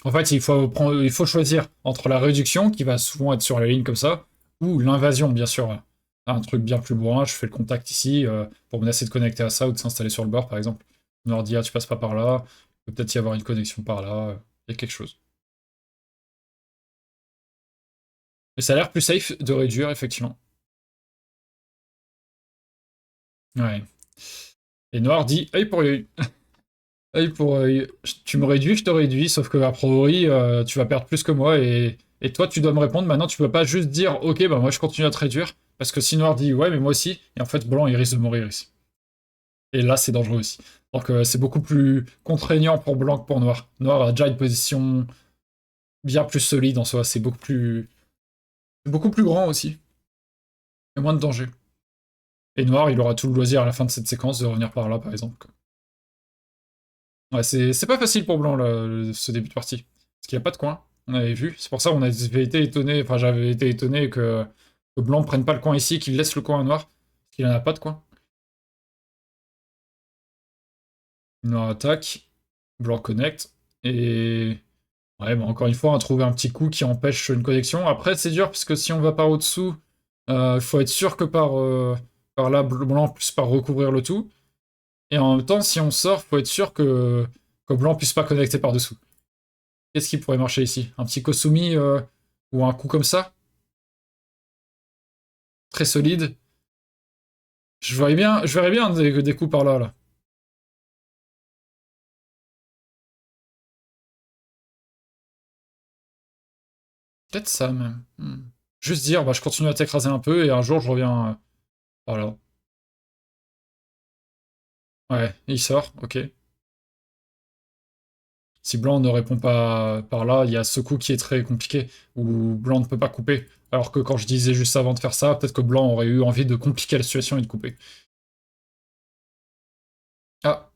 En fait, il faut choisir entre la réduction, qui va souvent être sur la ligne comme ça, ou l'invasion, bien sûr. Un truc bien plus bourrin, je fais le contact ici, pour menacer de connecter à ça ou de s'installer sur le bord, par exemple. On leur dit, ah, tu passes pas par là, il peut peut-être y avoir une connexion par là, il y a quelque chose. Mais ça a l'air plus safe de réduire, effectivement. Ouais. Et Noir dit, œil pour œil. Œil pour œil. Tu me réduis, je te réduis, sauf que a priori, tu vas perdre plus que moi et toi, tu dois me répondre. Maintenant, tu peux pas juste dire, ok, bah moi je continue à te réduire, parce que si Noir dit, ouais, mais moi aussi, et en fait, Blanc, il risque de mourir ici. Et là, c'est dangereux aussi. Donc, c'est beaucoup plus contraignant pour Blanc que pour Noir. Noir a déjà une position bien plus solide en soi, beaucoup plus grand aussi, et moins de danger. Et Noir, il aura tout le loisir à la fin de cette séquence de revenir par là, par exemple. Ouais, c'est pas facile pour Blanc, là, ce début de partie. Parce qu'il n'y a pas de coin, on avait vu. C'est pour ça qu'on avait été étonné, enfin j'avais été étonné que Blanc prenne pas le coin ici, qu'il laisse le coin à Noir. Parce qu'il en a pas de coin. Noir attaque, Blanc connecte. Et ouais, bah, encore une fois, on a trouvé un petit coup qui empêche une connexion. Après, c'est dur, parce que si on va par au-dessous, il faut être sûr que par là, Blanc puisse pas recouvrir le tout. Et en même temps, si on sort, faut être sûr que Blanc puisse pas connecter par-dessous. Qu'est-ce qui pourrait marcher ici? Un petit Kosumi ou un coup comme ça? Très solide. Je verrais bien des coups par là, là. Peut-être ça même. Juste dire, bah, je continue à t'écraser un peu et un jour je reviens par là. Ouais, il sort, ok. Si Blanc ne répond pas par là, il y a ce coup qui est très compliqué, où Blanc ne peut pas couper. Alors que quand je disais juste avant de faire ça, peut-être que Blanc aurait eu envie de compliquer la situation et de couper. Ah,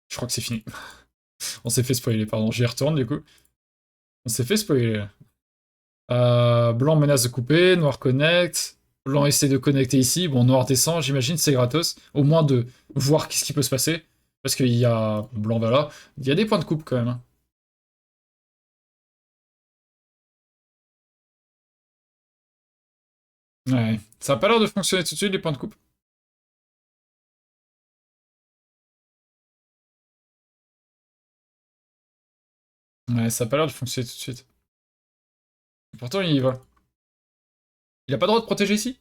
je crois que c'est fini. On s'est fait spoiler, pardon. J'y retourne du coup. On s'est fait spoiler. Blanc menace de couper, Noir connecte. Blanc essaie de connecter ici. Bon, Noir descend, j'imagine, c'est gratos. Au moins de voir qu'est-ce qui peut se passer. Parce qu'il y a. Blanc va là. Il y a des points de coupe quand même, hein. Ouais. Ça a pas l'air de fonctionner tout de suite, les points de coupe. Ouais, ça a pas l'air de fonctionner tout de suite. Pourtant, il y va. Il a pas le droit de protéger ici?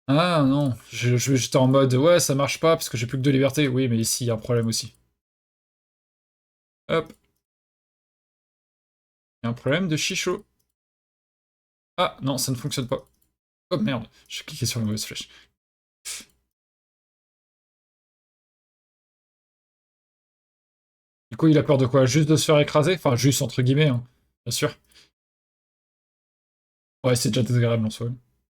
Ah non, j'étais en mode ouais, ça marche pas parce que j'ai plus que deux libertés. Oui, mais ici, il y a un problème aussi. Hop, il y a un problème de chicho. Ah non, ça ne fonctionne pas. Oh merde, j'ai cliqué sur la mauvaise flèche. Du coup, il a peur de quoi? Juste de se faire écraser? Enfin, juste entre guillemets, hein, bien sûr. Ouais, c'est déjà désagréable en soi.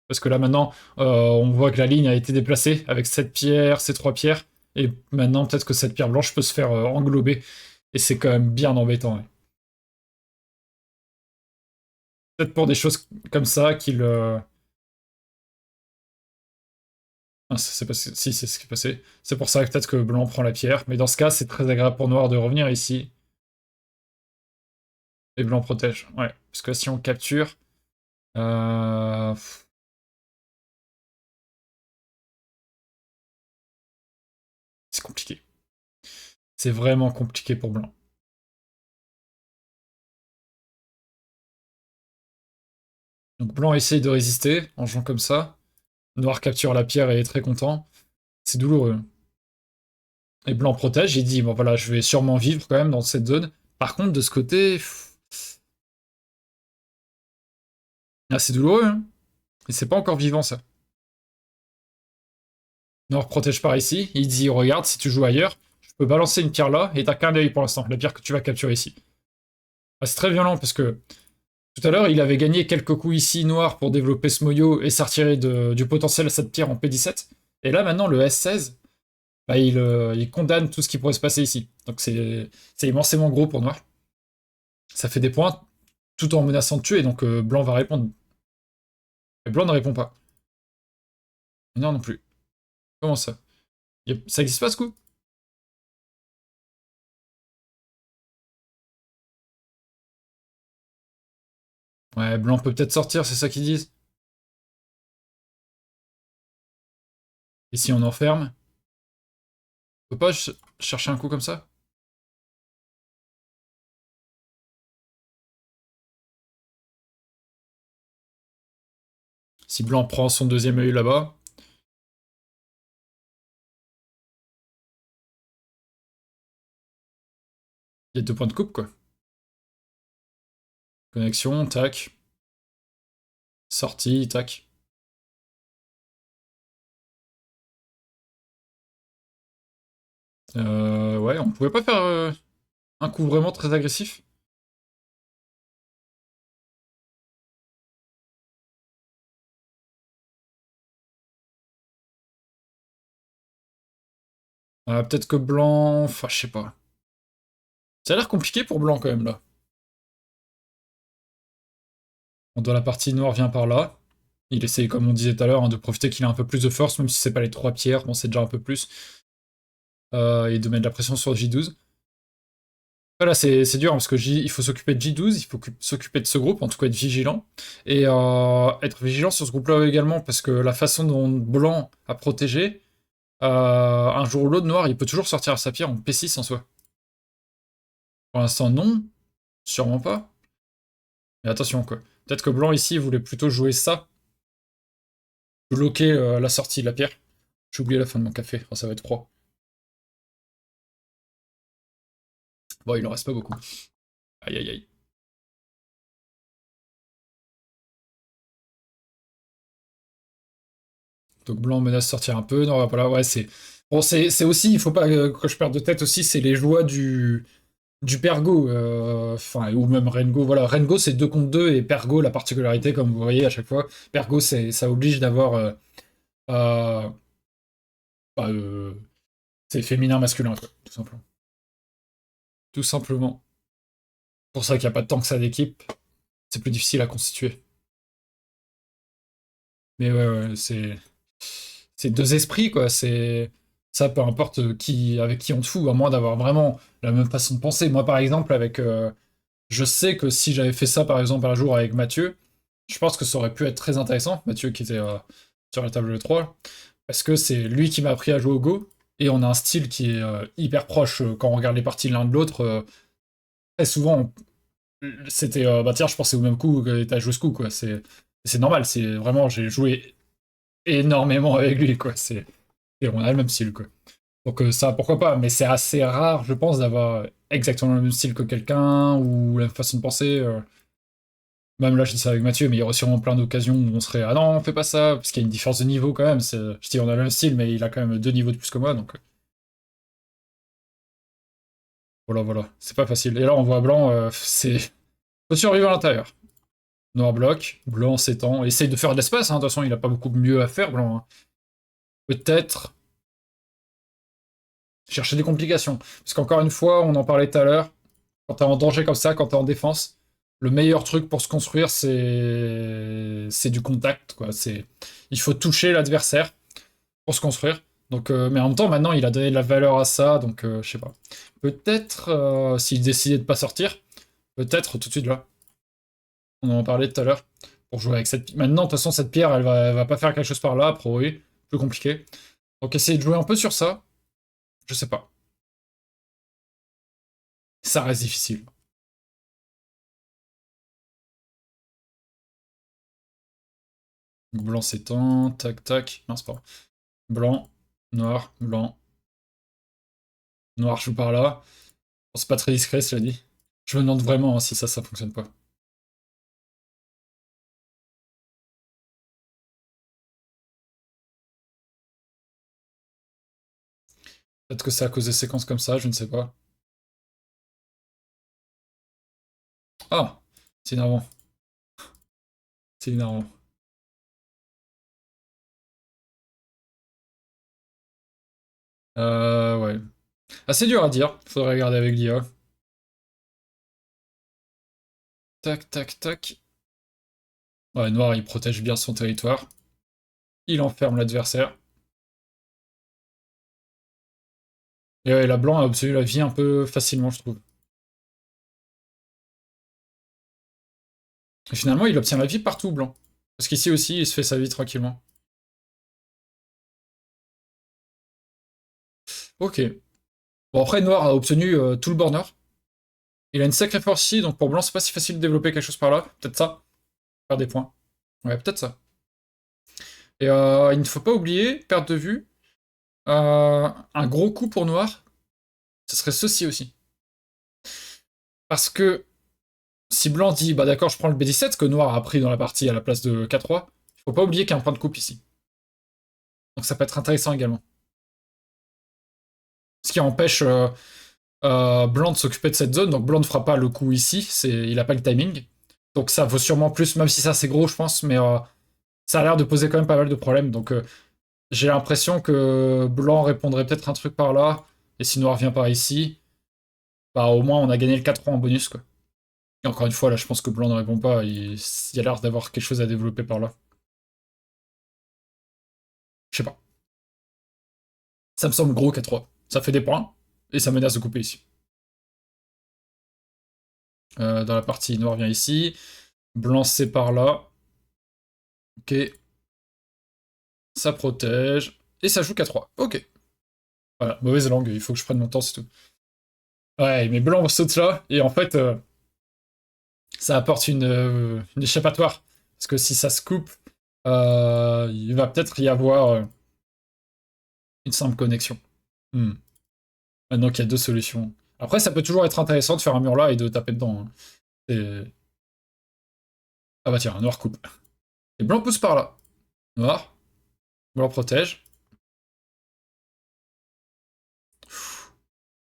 Parce que là, maintenant, on voit que la ligne a été déplacée avec cette pierre, ces trois pierres. Et maintenant, peut-être que cette pierre blanche peut se faire englober. Et c'est quand même bien embêtant, ouais. Peut-être pour des choses comme ça qu'il Ah, c'est passé. Si, c'est ce qui est passé. C'est pour ça que peut-être que blanc prend la pierre. Mais dans ce cas, c'est très agréable pour noir de revenir ici. Et blanc protège. Ouais. Parce que si on capture... euh, C'est compliqué. C'est vraiment compliqué pour blanc. Donc blanc essaye de résister en jouant comme ça. Noir capture la pierre et est très content. C'est douloureux. Et blanc protège, il dit, bon voilà, je vais sûrement vivre quand même dans cette zone. Par contre, de ce côté... Ah, c'est douloureux, hein. Et c'est pas encore vivant, ça. Noir protège par ici. Il dit, regarde, si tu joues ailleurs, je peux balancer une pierre là, et t'as qu'un œil pour l'instant. La pierre que tu vas capturer ici. Ah, c'est très violent, parce que tout à l'heure, il avait gagné quelques coups ici, noir, pour développer ce moyo et sortir du potentiel à cette pierre en P17. Et là, maintenant, le S16, bah, il condamne tout ce qui pourrait se passer ici. Donc c'est immensément gros pour noir. Ça fait des points tout en menaçant de tuer, donc blanc va répondre. Mais blanc ne répond pas. Non, non plus. Comment ça? Ça existe pas ce coup? Ouais, blanc peut peut-être sortir, c'est ça qu'ils disent. Et si on enferme? On peut pas chercher un coup comme ça? Si blanc prend son deuxième œil là-bas, il y a 2 points de coupe, quoi. Connexion, tac. Sortie, tac. Ouais, on pouvait pas faire un coup vraiment très agressif? Peut-être que blanc... Enfin, je sais pas. Ça a l'air compliqué pour blanc, quand même, là. On doit la partie noire vient par là. Il essaye, comme on disait tout à l'heure, hein, de profiter qu'il a un peu plus de force, même si c'est pas les 3 pierres, bon, c'est déjà un peu plus. Et de mettre de la pression sur J12. Voilà, c'est dur, hein, parce que il faut s'occuper de J12, il faut s'occuper de ce groupe, en tout cas être vigilant. Et être vigilant sur ce groupe-là également, parce que la façon dont blanc a protégé, un jour ou l'autre, noir, il peut toujours sortir à sa pierre en P6 en soi. Pour l'instant, non. Sûrement pas. Mais attention, quoi. Peut-être que blanc, ici, voulait plutôt jouer ça. Bloquer la sortie de la pierre. J'ai oublié la fin de mon café. Oh, ça va être froid. Bon, il en reste pas beaucoup. Aïe, aïe, aïe. Donc blanc menace de sortir un peu. Non, voilà, ouais, c'est... Bon, c'est aussi, il faut pas que je perde de tête aussi, c'est les joies du Pergo, enfin, ou même Rengo. Voilà, Rengo c'est 2 contre 2 et Pergo, la particularité, comme vous voyez à chaque fois, Pergo, ça oblige d'avoir... euh, bah, c'est féminin-masculin, quoi, tout simplement. Tout simplement. Pour ça qu'il n'y a pas tant que ça d'équipe, c'est plus difficile à constituer. Mais ouais, ouais, c'est 2 esprits, quoi. C'est ça, peu importe qui, avec qui on te fout, à moins d'avoir vraiment la même façon de penser. Moi, par exemple, je sais que si j'avais fait ça, par exemple, un jour avec Mathieu, je pense que ça aurait pu être très intéressant. Mathieu qui était sur la table de 3, parce que c'est lui qui m'a appris à jouer au Go, et on a un style qui est hyper proche quand on regarde les parties l'un de l'autre. Très souvent, c'était bah tiens, je pensais au même coup que t'as joué ce coup, quoi. C'est normal, c'est vraiment, j'ai joué énormément avec lui, quoi. Et on a le même style, quoi. Donc ça, pourquoi pas, mais c'est assez rare, je pense, d'avoir exactement le même style que quelqu'un, ou la même façon de penser. Même là, je dis ça avec Mathieu, mais il y aurait sûrement plein d'occasions où on serait, ah non, fais pas ça, parce qu'il y a une différence de niveau quand même. Je dis, on a le même style, mais il a quand même 2 niveaux de plus que moi, donc voilà, voilà. C'est pas facile. Et là, on voit blanc, faut survivre à l'intérieur. Noir bloc, blanc s'étend, essaye de faire de l'espace, hein. De toute façon, il a pas beaucoup mieux à faire, blanc, hein. Peut-être chercher des complications. Parce qu'encore une fois, on en parlait tout à l'heure, quand t'es en danger comme ça, quand t'es en défense, le meilleur truc pour se construire, c'est du contact, quoi. Il faut toucher l'adversaire pour se construire. Donc, mais en même temps, maintenant, il a donné de la valeur à ça, donc je sais pas. Peut-être, s'il décidait de pas sortir, peut-être tout de suite là. On en parlait tout à l'heure. Pour jouer avec cette pierre. Maintenant, de toute façon, cette pierre, elle va pas faire quelque chose par là, pro oui. Plus compliqué. Donc, essayer de jouer un peu sur ça. Je sais pas. Ça reste difficile. Donc, blanc s'étend, tac tac. Non, c'est pas. Blanc, noir, blanc. Noir joue par là. Bon, c'est pas très discret, cela dit. Je me demande vraiment hein, si ça fonctionne pas. Peut-être que c'est à cause des séquences comme ça, je ne sais pas. Ah, c'est énervant. C'est énervant. Ouais. Assez dur à dire. Faudrait regarder avec l'IA. Tac, tac, tac. Ouais, noir, il protège bien son territoire. Il enferme l'adversaire. Et ouais, la blanc a obtenu la vie un peu facilement, je trouve. Et finalement, il obtient la vie partout, blanc. Parce qu'ici aussi, il se fait sa vie tranquillement. Ok. Bon, après, noir a obtenu tout le border. Il a une sacrée force ici, donc pour blanc, c'est pas si facile de développer quelque chose par là. Peut-être ça. Faire des points. Ouais, peut-être ça. Et il ne faut pas oublier, perte de vue, un gros coup pour noir, ce serait ceci aussi. Parce que si blanc dit, bah d'accord, je prends le B17, que noir a pris dans la partie à la place de K3, il faut pas oublier qu'il y a un point de coupe ici. Donc ça peut être intéressant également. Ce qui empêche blanc de s'occuper de cette zone, donc blanc ne fera pas le coup ici, il a pas le timing. Donc ça vaut sûrement plus, même si ça c'est gros, je pense, mais ça a l'air de poser quand même pas mal de problèmes. Donc j'ai l'impression que blanc répondrait peut-être un truc par là, et si noir vient par ici, bah au moins on a gagné le 4-3 en bonus, quoi. Et encore une fois, là, je pense que blanc ne répond pas, il y a l'air d'avoir quelque chose à développer par là. Je sais pas. Ça me semble gros 4-3. Ça fait des points, et ça menace de couper ici. Dans la partie, noir vient ici, blanc c'est par là. Ok, ça protège, et ça joue 4-3. Ok. Voilà, mauvaise langue, il faut que je prenne mon temps, c'est tout. Ouais, mais blanc saute là, et en fait, ça apporte une échappatoire. Parce que si ça se coupe, il va peut-être y avoir une simple connexion. Hmm. Maintenant qu'il y a deux solutions. Après, ça peut toujours être intéressant de faire un mur là et de taper dedans. Hein. Ah bah tiens, un noir coupe. Et blanc pousse par là. Noir. Blanc protège.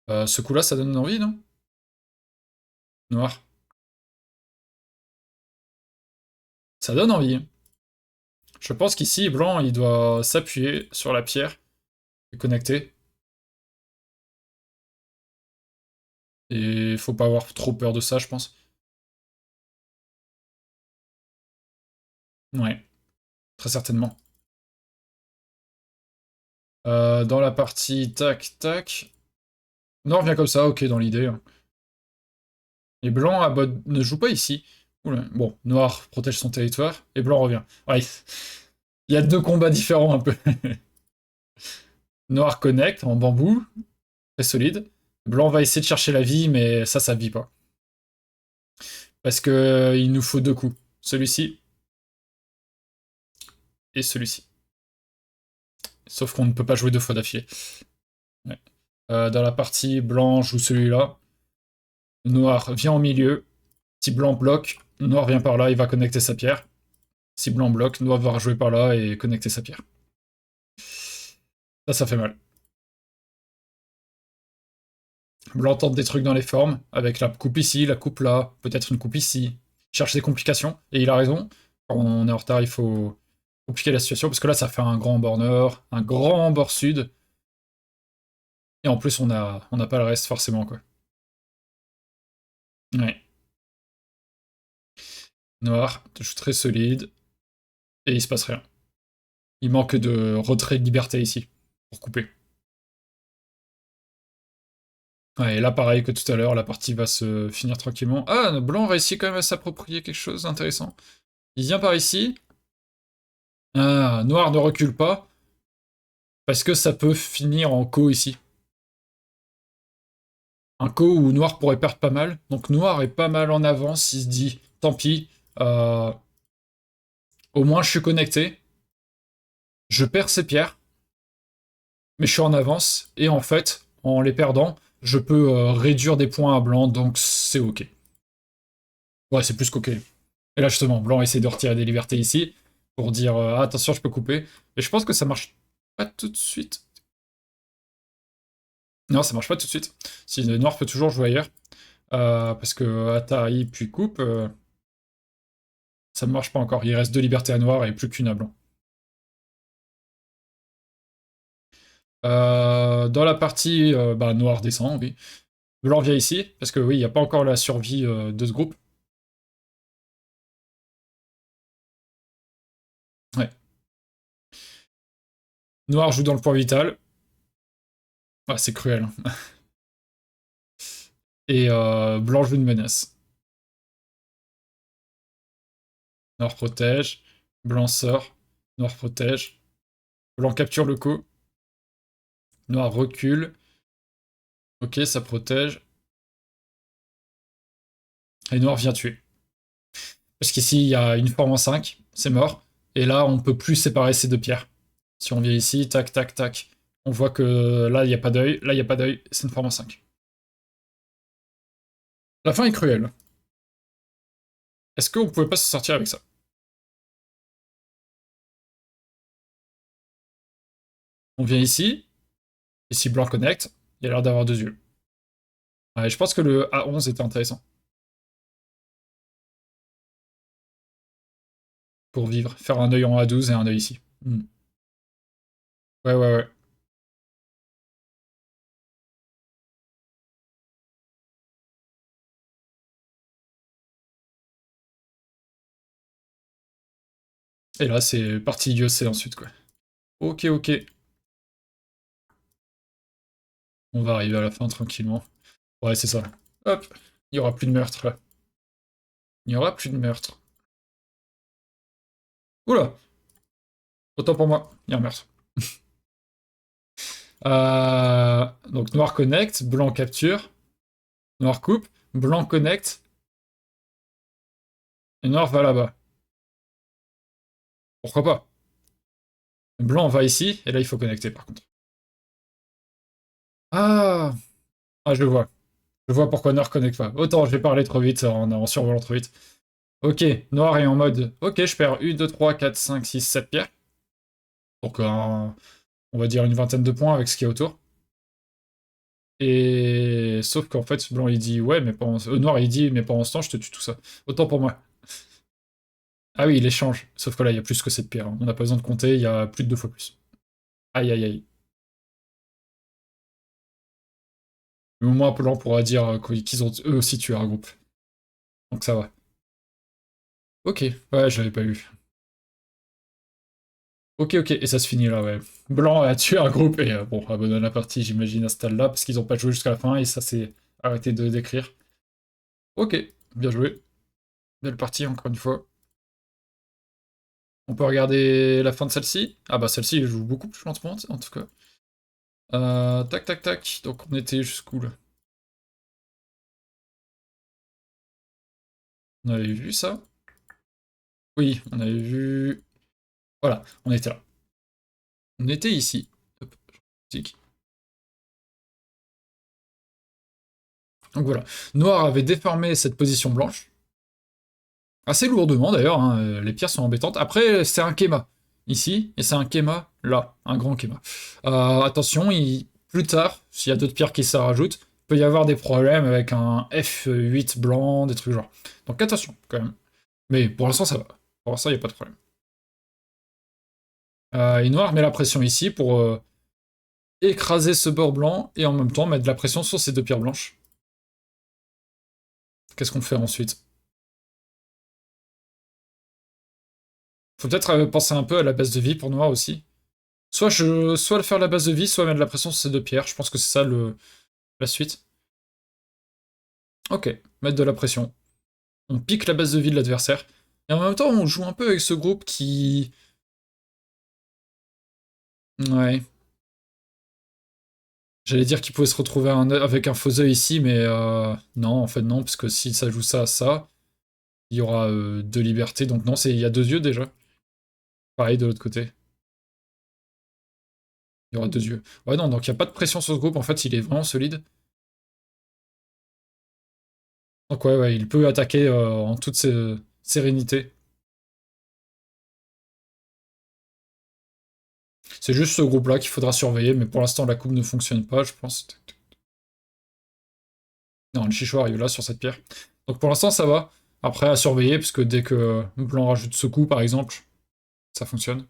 Ce coup-là, ça donne envie, non? Noir. Ça donne envie. Je pense qu'ici, blanc, il doit s'appuyer sur la pierre et connecter. Et faut pas avoir trop peur de ça, je pense. Ouais, très certainement. Dans la partie tac tac. Noir vient comme ça, ok, dans l'idée. Hein. Et blanc ne joue pas ici. Oula. Bon, noir protège son territoire et blanc revient. Ouais, il y a deux combats différents un peu. Noir connecte en bambou, très solide. Blanc va essayer de chercher la vie, mais ça vit pas. Parce que il nous faut deux coups. Celui-ci et celui-ci. Sauf qu'on ne peut pas jouer deux fois d'affilée. Ouais. Dans la partie, blanc joue celui-là. Noir vient au milieu. Si blanc bloque, noir vient par là, il va connecter sa pierre. Si blanc bloque, noir va rejouer par là et connecter sa pierre. Ça fait mal. Blanc tente des trucs dans les formes, avec la coupe ici, la coupe là, peut-être une coupe ici. Il cherche des complications, et il a raison. Quand on est en retard, il faut compliquer la situation, parce que là, ça fait un grand bord nord, un grand bord sud, et en plus, on n'a pas le reste forcément, quoi. Ouais. Noir, touche très solide, et il se passe rien. Il manque de retrait de liberté ici, pour couper. Ouais, et là, pareil que tout à l'heure, la partie va se finir tranquillement. Ah, blanc réussit quand même à s'approprier quelque chose d'intéressant. Il vient par ici. Ah, noir ne recule pas, parce que ça peut finir en co ici. Un co où noir pourrait perdre pas mal. Donc noir est pas mal en avance, il se dit, tant pis, euh, au moins je suis connecté, je perds ces pierres, mais je suis en avance, et en fait, en les perdant, je peux réduire des points à blanc, donc c'est ok. Ouais, c'est plus qu'ok. Et là, justement, blanc essaie de retirer des libertés ici, pour dire attention, je peux couper. Et je pense que ça marche pas tout de suite. Non, ça marche pas tout de suite. Si le noir peut toujours jouer ailleurs, parce que Atari puis coupe, ça ne marche pas encore. Il reste 2 libertés à noir et plus qu'une à blanc. Dans la partie, bah, noir descend, oui. Blanc vient ici, parce que oui, il n'y a pas encore la survie de ce groupe. Ouais. Noir joue dans le point vital. Ah, c'est cruel. Hein. Et blanc joue une menace. Noir protège. Blanc sort. Noir protège. Blanc capture le coup. Noir recule. Ok, ça protège. Et noir vient tuer. Parce qu'ici, il y a une forme en 5. C'est mort. Et là, on peut plus séparer ces deux pierres. Si on vient ici, tac, tac, tac. On voit que là, il n'y a pas d'œil. Là, il n'y a pas d'œil. C'est une forme en 5. La fin est cruelle. Est-ce qu'on pouvait pas se sortir avec ça? On vient ici. Et si blanc connecte, il a l'air d'avoir 2 yeux. Ouais, je pense que le A11 était intéressant. Pour vivre. Faire un œil en A12 et un œil ici. Hmm. Ouais, ouais, ouais. Et là, c'est parti IEC ensuite, quoi. Ok, ok. On va arriver à la fin tranquillement. Ouais, c'est ça. Hop. Il y aura plus de meurtre, là. Il y aura plus de meurtre. Oula. Autant pour moi. Il y a un meurtre. Donc noir connect, blanc capture, noir coupe, blanc connect, et noir va là-bas. Pourquoi pas? Blanc va ici, et là il faut connecter par contre. Ah, ah je vois. Je vois pourquoi noir connecte pas. Autant j'ai parlé trop vite en survolant trop vite. Ok, noir est en mode. Ok, je perds 1, 2, 3, 4, 5, 6, 7 pierres. Donc on va dire une vingtaine de points avec ce qu'il y a autour. Et sauf qu'en fait, blanc il dit ouais, mais pendant... noir il dit mais pendant ce temps je te tue tout ça. Autant pour moi. Ah oui, il échange. Sauf que là, il y a plus que cette pierre. Hein. On n'a pas besoin de compter, il y a plus de 2 fois plus. Aïe, aïe, aïe. Mais au moins, Polan pourra dire qu'ils ont eux aussi tué un groupe. Donc ça va. Ok, ouais, je l'avais pas eu. Ok, ok, et ça se finit là, ouais. Blanc a tué un groupe et bon, abandonne la partie, j'imagine, à ce stade-là, parce qu'ils ont pas joué jusqu'à la fin et ça s'est arrêté de d'écrire. Ok, bien joué. Belle partie, encore une fois. On peut regarder la fin de celle-ci. Ah bah celle-ci, elle joue beaucoup plus lentement, en tout cas. Tac, tac, tac. Donc on était jusqu'où là? On avait vu ça? Oui, on avait vu... Voilà, on était là. On était ici. Hop, tic. Donc voilà. Noir avait déformé cette position blanche. Assez lourdement d'ailleurs, hein, les pierres sont embêtantes. Après, c'est un Kema ici, et c'est un Kema là, un grand Kema. Attention, plus tard, s'il y a d'autres pierres qui se rajoutent, il peut y avoir des problèmes avec un F8 blanc, des trucs genre. Donc attention quand même. Mais pour l'instant, ça va. Pour l'instant, il n'y a pas de problème. Et Noir met la pression ici pour écraser ce bord blanc et en même temps mettre de la pression sur ces deux pierres blanches. Qu'est-ce qu'on fait ensuite? Faut peut-être penser un peu à la base de vie pour Noir aussi. Soit le faire la base de vie, soit mettre de la pression sur ces deux pierres. Je pense que c'est ça la suite. Ok, mettre de la pression. On pique la base de vie de l'adversaire. Et en même temps, on joue un peu avec ce groupe qui... Ouais. J'allais dire qu'il pouvait se retrouver avec un Fauzeux ici, mais non, en fait non, parce que si ça joue ça à ça, il y aura deux libertés. Donc non, il y a deux yeux déjà. Pareil de l'autre côté. Il y aura deux yeux. Ouais, non, donc il n'y a pas de pression sur ce groupe. En fait, il est vraiment solide. Donc ouais, il peut attaquer en toute sérénité. C'est juste ce groupe-là qu'il faudra surveiller, mais pour l'instant, la coupe ne fonctionne pas, je pense. Non, le Chicho arrive là, sur cette pierre. Donc pour l'instant, ça va. Après, à surveiller, parce que dès que Blanc rajoute ce coup, par exemple, ça fonctionne.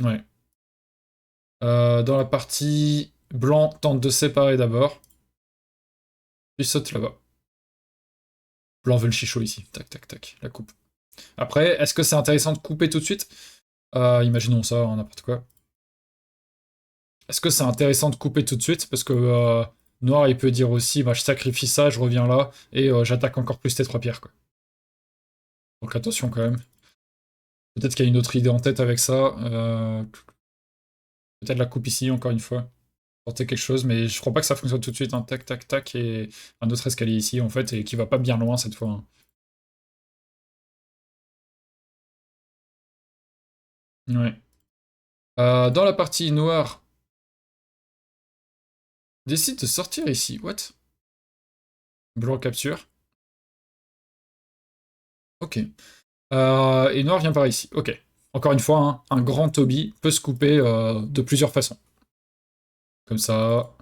Ouais. Dans la partie, Blanc tente de séparer d'abord, puis saute là-bas. Blanc veut le Chicho ici. Tac, tac, tac, la coupe. Après, est-ce que c'est intéressant de couper tout de suite? Imaginons ça, n'importe quoi. Est-ce que c'est intéressant de couper tout de suite? Parce que Noir, il peut dire aussi, bah, je sacrifie ça, je reviens là, et j'attaque encore plus tes trois pierres, quoi. Donc attention quand même. Peut-être qu'il y a une autre idée en tête avec ça. Peut-être la coupe ici, encore une fois. Tenter quelque chose, mais je crois pas que ça fonctionne tout de suite. Hein. Tac, tac, tac, et un autre escalier ici, en fait, et qui va pas bien loin cette fois. Hein. Ouais. Dans la partie noire, décide de sortir ici. What? Blanc capture. Ok. Et noir vient par ici. Ok. Encore une fois, hein, un grand Toby peut se couper de plusieurs façons. Comme ça.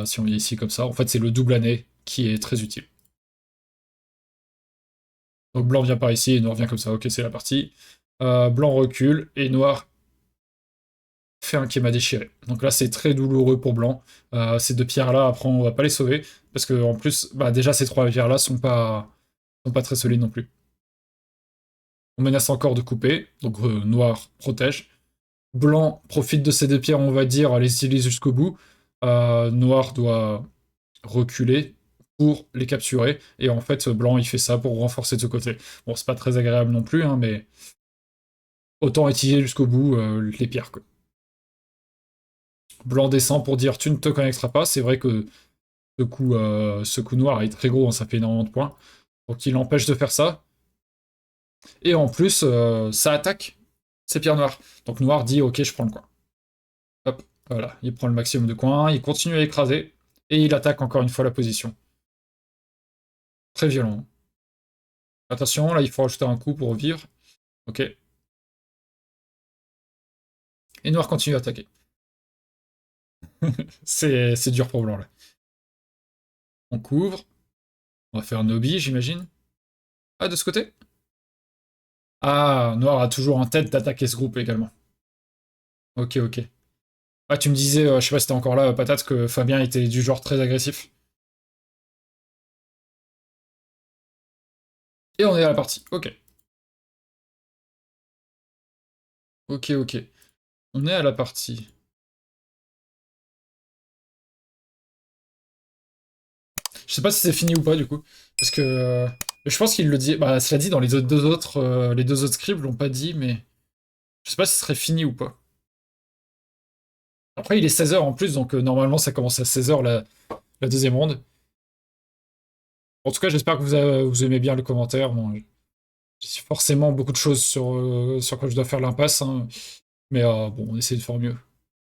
Si on vient ici comme ça. En fait, c'est le double année qui est très utile. Donc blanc vient par ici et noir vient comme ça. Ok, c'est la partie. Blanc recule et noir fait un qui m'a déchiré. Donc là, c'est très douloureux pour blanc. Ces deux pierres-là, après, on va pas les sauver. Parce que en plus, bah, déjà, ces trois pierres-là sont pas très solides non plus. On menace encore de couper. Donc noir protège. Blanc profite de ces deux pierres, on va dire, les utilise jusqu'au bout. Noir doit reculer pour les capturer. Et en fait, blanc, il fait ça pour renforcer de ce côté. Bon, c'est pas très agréable non plus, hein, mais autant utiliser jusqu'au bout les pierres, quoi. Blanc descend pour dire tu ne te connecteras pas. C'est vrai que ce coup noir est très gros, hein, ça fait énormément de points. Donc il empêche de faire ça. Et en plus, ça attaque ces pierres noires. Donc noir dit ok, je prends le coin. Hop, voilà, il prend le maximum de coins, il continue à écraser, et il attaque encore une fois la position. Très violent. Attention, là il faut rajouter un coup pour revivre. Ok. Et noir continue à attaquer. C'est dur pour blanc là. On couvre. On va faire un obi, j'imagine. Ah, de ce côté? Ah, noir a toujours en tête d'attaquer ce groupe également. Ok, ok. Ah, tu me disais, je sais pas si t'es encore là, Patate, que Fabien était du genre très agressif. Et on est à la partie. Ok. Ok, ok. On est à la partie. Je sais pas si c'est fini ou pas, du coup. Parce que je pense qu'il le dit. Bah, cela dit, dans les deux autres scripts l'ont pas dit, mais je sais pas si ce serait fini ou pas. Après, il est 16h en plus, donc normalement, ça commence à 16h la deuxième ronde. En tout cas, j'espère que vous aimez bien le commentaire. Bon, j'ai forcément beaucoup de choses sur quoi je dois faire l'impasse, hein, mais bon, on essaie de faire mieux.